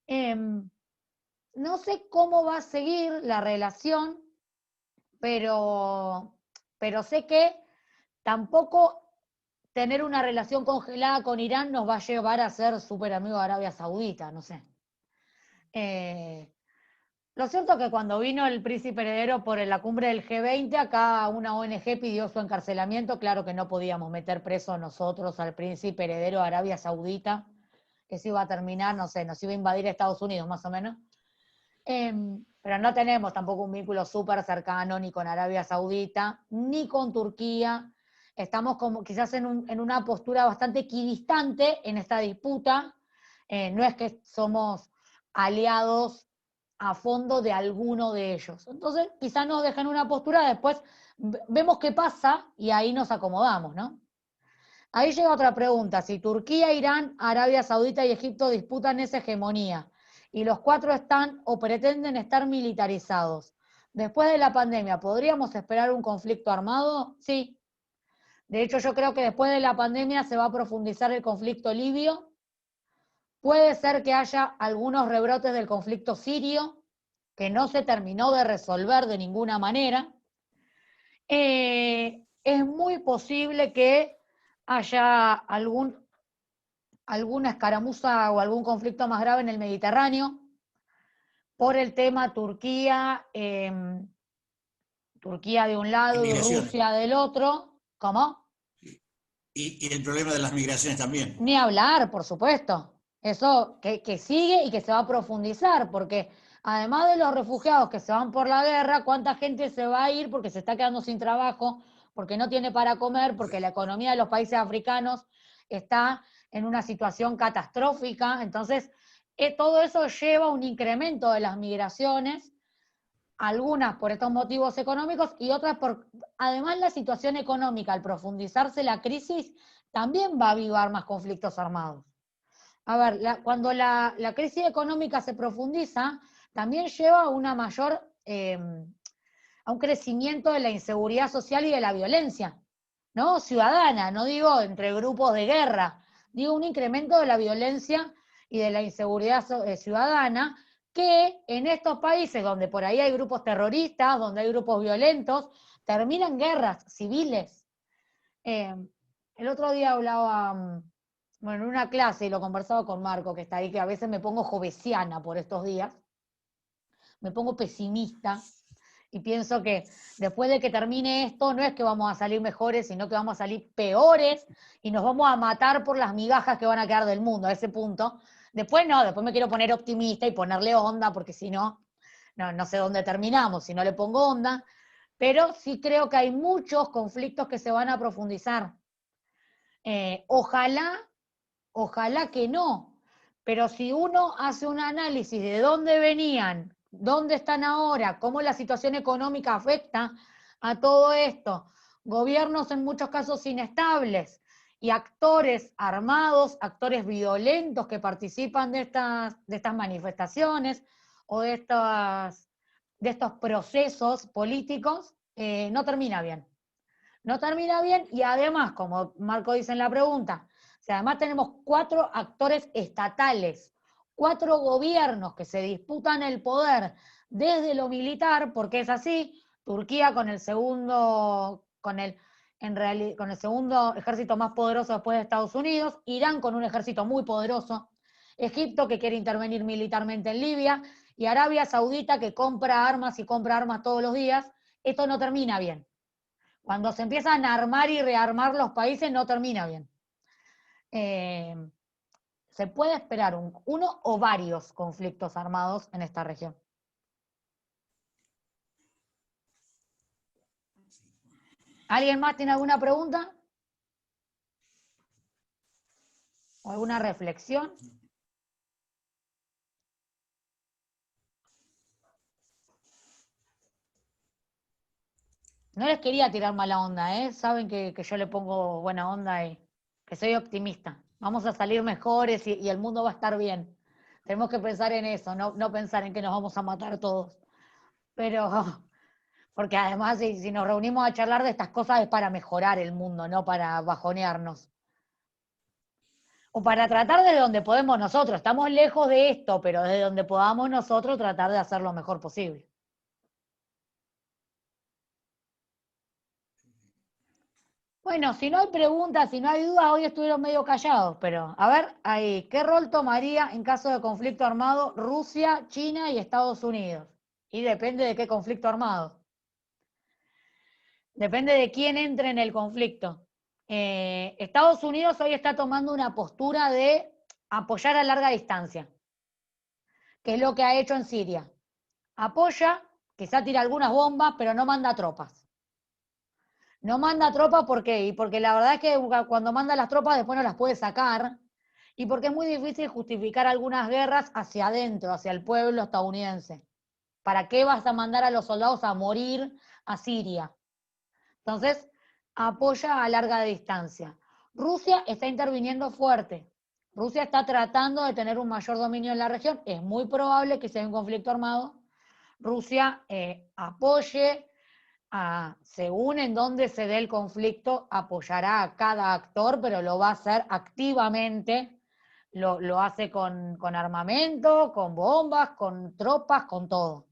No sé cómo va a seguir la relación, pero sé que tampoco tener una relación congelada con Irán nos va a llevar a ser súper amigos de Arabia Saudita, no sé. Lo cierto es que cuando vino el príncipe heredero por la cumbre del G20, acá una ONG pidió su encarcelamiento. Claro que no podíamos meter preso nosotros al príncipe heredero de Arabia Saudita, que se iba a terminar, no sé, nos iba a invadir Estados Unidos más o menos. Pero no tenemos tampoco un vínculo súper cercano ni con Arabia Saudita, ni con Turquía. Estamos como quizás en una postura bastante equidistante en esta disputa. No es que somos aliados a fondo de alguno de ellos. Entonces, quizás nos dejan una postura, después vemos qué pasa y ahí nos acomodamos, ¿no? Ahí llega otra pregunta. Si Turquía, Irán, Arabia Saudita y Egipto disputan esa hegemonía y los cuatro están o pretenden estar militarizados, después de la pandemia, ¿podríamos esperar un conflicto armado? Sí. De hecho, yo creo que después de la pandemia se va a profundizar el conflicto libio. Puede ser que haya algunos rebrotes del conflicto sirio, que no se terminó de resolver de ninguna manera. Es muy posible que haya alguna escaramuza o algún conflicto más grave en el Mediterráneo por el tema Turquía de un lado y Rusia del otro. ¿Cómo? Y el problema de las migraciones también. Ni hablar, por supuesto. Eso que sigue y que se va a profundizar, porque además de los refugiados que se van por la guerra, ¿cuánta gente se va a ir porque se está quedando sin trabajo, porque no tiene para comer, porque la economía de los países africanos está en una situación catastrófica? Entonces, todo eso lleva a un incremento de las migraciones, algunas por estos motivos económicos y otras por, además la situación económica, al profundizarse la crisis, también va a avivar más conflictos armados. A ver, cuando la crisis económica se profundiza, también lleva a una mayor, a un crecimiento de la inseguridad social y de la violencia, ¿no? Ciudadana, no digo entre grupos de guerra, digo un incremento de la violencia y de la inseguridad ciudadana, que en estos países donde por ahí hay grupos terroristas, donde hay grupos violentos, terminan guerras civiles. El otro día hablaba, bueno, en una clase, y lo conversaba con Marco, que está ahí, que a veces me pongo jovesiana por estos días, me pongo pesimista, y pienso que después de que termine esto, no es que vamos a salir mejores, sino que vamos a salir peores, y nos vamos a matar por las migajas que van a quedar del mundo, a ese punto. Después no, después me quiero poner optimista y ponerle onda, porque si no, no sé dónde terminamos, si no le pongo onda, pero sí creo que hay muchos conflictos que se van a profundizar. Ojalá que no, pero si uno hace un análisis de dónde venían, dónde están ahora, cómo la situación económica afecta a todo esto, gobiernos en muchos casos inestables y actores armados, actores violentos que participan de estas manifestaciones o de estos procesos políticos, no termina bien. No termina bien y además, como Marco dice en la pregunta, si además tenemos 4 actores estatales, 4 gobiernos que se disputan el poder desde lo militar, porque es así, Turquía con el segundo ejército más poderoso después de Estados Unidos, Irán con un ejército muy poderoso, Egipto que quiere intervenir militarmente en Libia, y Arabia Saudita que compra armas y compra armas todos los días. Esto no termina bien. Cuando se empiezan a armar y rearmar los países, no termina bien. Se puede esperar uno o varios conflictos armados en esta región. ¿Alguien más tiene alguna pregunta? ¿O alguna reflexión? No les quería tirar mala onda, ¿eh? Saben que yo le pongo buena onda y que soy optimista. Vamos a salir mejores y el mundo va a estar bien. Tenemos que pensar en eso, no pensar en que nos vamos a matar todos. Pero, porque además si nos reunimos a charlar de estas cosas es para mejorar el mundo, no para bajonearnos. O para tratar de donde podemos nosotros. Estamos lejos de esto, pero desde donde podamos nosotros tratar de hacer lo mejor posible. Bueno, si no hay preguntas, si no hay dudas, hoy estuvieron medio callados, pero a ver, ahí, ¿qué rol tomaría en caso de conflicto armado Rusia, China y Estados Unidos? Y depende de qué conflicto armado. Depende de quién entre en el conflicto. Estados Unidos hoy está tomando una postura de apoyar a larga distancia, que es lo que ha hecho en Siria. Apoya, quizá tira algunas bombas, pero no manda tropas. No manda tropas, ¿por qué? Y porque la verdad es que cuando manda las tropas después no las puede sacar, y porque es muy difícil justificar algunas guerras hacia adentro, hacia el pueblo estadounidense. ¿Para qué vas a mandar a los soldados a morir a Siria? Entonces, apoya a larga distancia. Rusia está interviniendo fuerte. Rusia está tratando de tener un mayor dominio en la región. Es muy probable que si hay un conflicto armado, Rusia apoye, según en dónde se dé el conflicto, apoyará a cada actor, pero lo va a hacer activamente, lo hace con armamento, con bombas, con tropas, con todo.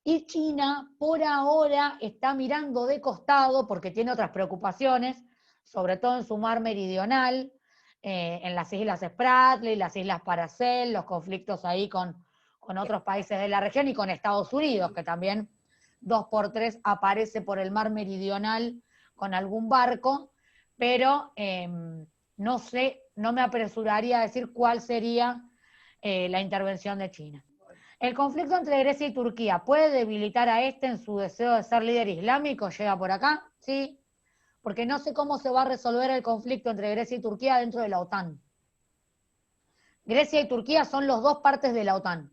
Y China, por ahora, está mirando de costado porque tiene otras preocupaciones, sobre todo en su mar meridional, en las Islas Spratly, las Islas Paracel, los conflictos ahí con otros países de la región y con Estados Unidos, que también 2x3 aparece por el mar meridional con algún barco, pero no sé, no me apresuraría a decir cuál sería la intervención de China. ¿El conflicto entre Grecia y Turquía puede debilitar a este en su deseo de ser líder islámico? ¿Llega por acá? Sí, porque no sé cómo se va a resolver el conflicto entre Grecia y Turquía dentro de la OTAN. Grecia y Turquía son los dos partes de la OTAN.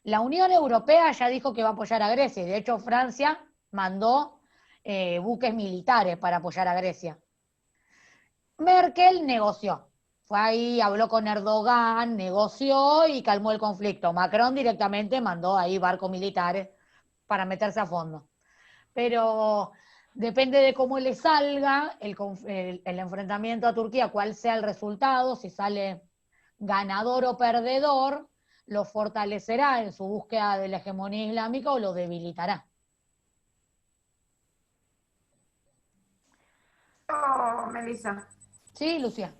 La Unión Europea ya dijo que va a apoyar a Grecia, y de hecho Francia mandó buques militares para apoyar a Grecia. Merkel negoció. Fue ahí, habló con Erdogan, negoció y calmó el conflicto. Macron directamente mandó ahí barcos militares para meterse a fondo. Pero depende de cómo le salga el enfrentamiento a Turquía, cuál sea el resultado, si sale ganador o perdedor, lo fortalecerá en su búsqueda de la hegemonía islámica o lo debilitará. Melissa. Sí, Lucía.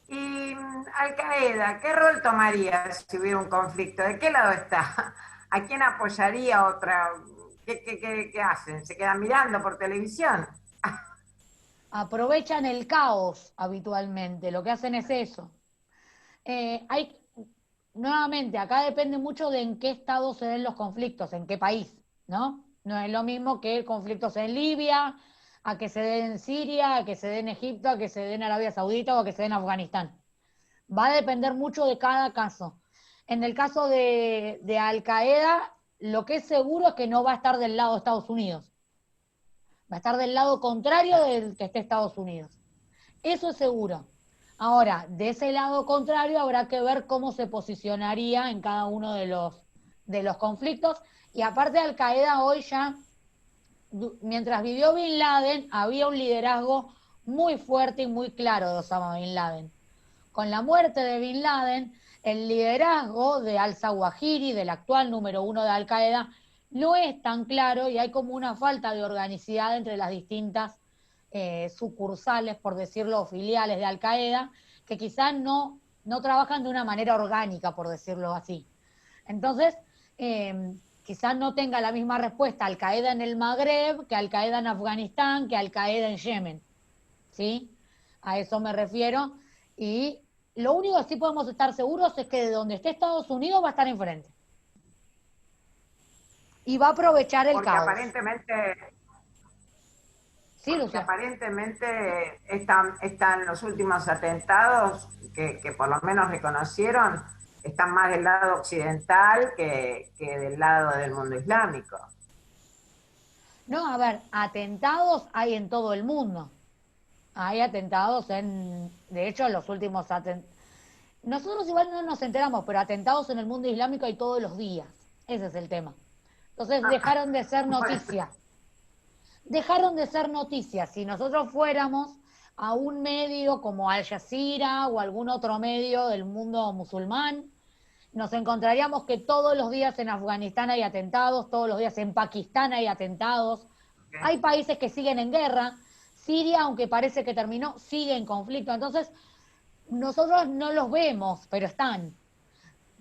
Y Al-Qaeda, ¿qué rol tomaría si hubiera un conflicto? ¿De qué lado está? ¿A quién apoyaría otra? ¿Qué hacen? ¿Se quedan mirando por televisión? Aprovechan el caos habitualmente, lo que hacen es eso. Nuevamente, acá depende mucho de en qué estado se den los conflictos, en qué país, ¿no? No es lo mismo que el conflicto se dé en Libia, a que se dé en Siria, a que se dé en Egipto, a que se dé en Arabia Saudita o a que se dé en Afganistán. Va a depender mucho de cada caso. En el caso de Al-Qaeda, lo que es seguro es que no va a estar del lado de Estados Unidos. Va a estar del lado contrario del que esté Estados Unidos. Eso es seguro. Ahora, de ese lado contrario habrá que ver cómo se posicionaría en cada uno de los conflictos. Y aparte, Al-Qaeda hoy ya, mientras vivió Bin Laden, había un liderazgo muy fuerte y muy claro de Osama Bin Laden. Con la muerte de Bin Laden, el liderazgo de al-Zawahiri, del actual número 1 de Al-Qaeda, no es tan claro y hay como una falta de organicidad entre las distintas sucursales, por decirlo, o filiales de Al-Qaeda, que quizás no trabajan de una manera orgánica, por decirlo así. Entonces, quizás no tenga la misma respuesta Al-Qaeda en el Magreb que Al-Qaeda en Afganistán, que Al-Qaeda en Yemen. ¿Sí? A eso me refiero. Y lo único que sí podemos estar seguros es que de donde esté Estados Unidos va a estar enfrente. Y va a aprovechar el caos. Porque aparentemente están los últimos atentados que por lo menos reconocieron, están más del lado occidental que del lado del mundo islámico. No, a ver, atentados hay en todo el mundo. Hay atentados de hecho, los últimos atentados. Nosotros igual no nos enteramos, pero atentados en el mundo islámico hay todos los días. Ese es el tema. Entonces dejaron de ser noticias. Dejaron de ser noticias. Si nosotros fuéramos a un medio como Al Jazeera o algún otro medio del mundo musulmán, nos encontraríamos que todos los días en Afganistán hay atentados, todos los días en Pakistán hay atentados. Hay países que siguen en guerra. Siria, aunque parece que terminó, sigue en conflicto. Entonces, nosotros no los vemos, pero están.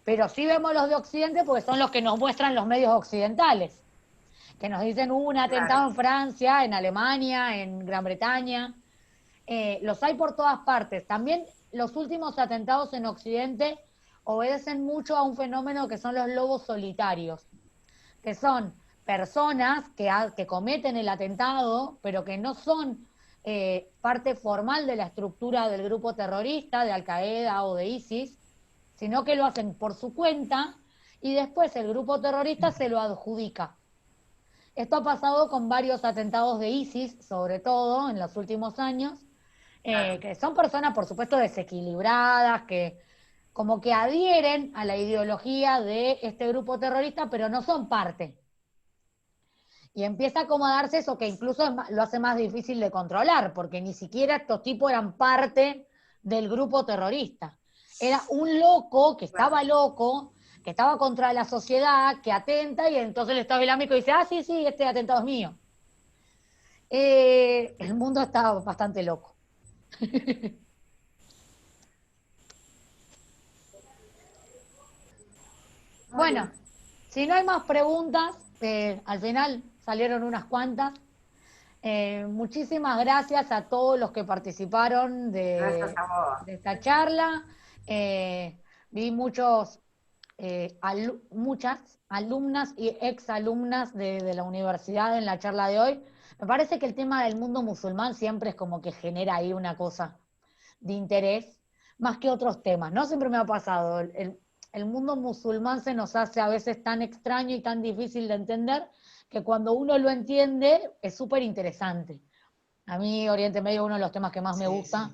Pero sí vemos los de Occidente porque son los que nos muestran los medios occidentales. Que nos dicen hubo un atentado en Francia, en Alemania, en Gran Bretaña. Los hay por todas partes. También los últimos atentados en Occidente obedecen mucho a un fenómeno que son los lobos solitarios, que son personas que cometen el atentado, pero que no son parte formal de la estructura del grupo terrorista, de Al-Qaeda o de ISIS, sino que lo hacen por su cuenta y después el grupo terrorista se lo adjudica. Esto ha pasado con varios atentados de ISIS, sobre todo en los últimos años, que son personas, por supuesto, desequilibradas, que como que adhieren a la ideología de este grupo terrorista, pero no son parte. Y empieza como a darse eso que incluso lo hace más difícil de controlar, porque ni siquiera estos tipos eran parte del grupo terrorista. Era un loco que estaba loco, que estaba contra la sociedad, que atenta, y entonces el Estado Islámico dice, ah, sí, este atentado es mío. El mundo está bastante loco. Bueno, si no hay más preguntas, al final salieron unas cuantas. Muchísimas gracias a todos los que participaron Gracias a vos. de esta charla. Vi muchas alumnas y exalumnas de la universidad en la charla de hoy. Me parece que el tema del mundo musulmán siempre es como que genera ahí una cosa de interés, más que otros temas, ¿no? Siempre me ha pasado, el mundo musulmán se nos hace a veces tan extraño y tan difícil de entender, que cuando uno lo entiende es súper interesante. A mí Oriente Medio es uno de los temas que más me gusta,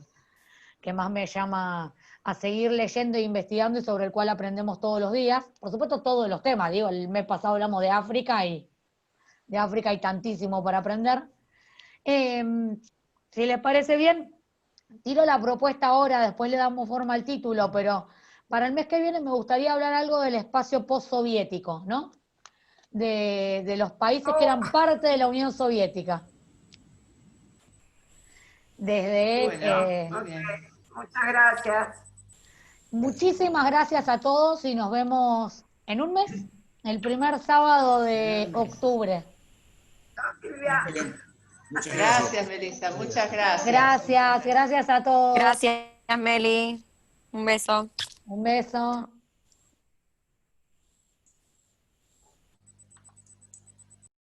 que más me llama a seguir leyendo e investigando y sobre el cual aprendemos todos los días. Por supuesto todos los temas, digo, el mes pasado hablamos de África y de África hay tantísimo para aprender. Si les parece bien, tiro la propuesta ahora, después le damos forma al título, pero para el mes que viene me gustaría hablar algo del espacio postsoviético, ¿no? De los países que eran parte de la Unión Soviética. Desde... Bueno, muy bien. Muchas gracias. Muchísimas gracias a todos y nos vemos en un mes, el primer sábado de octubre. Muchas Gracias, Melissa, muchas gracias. Gracias a todos. Gracias, Meli. Un beso. Un beso.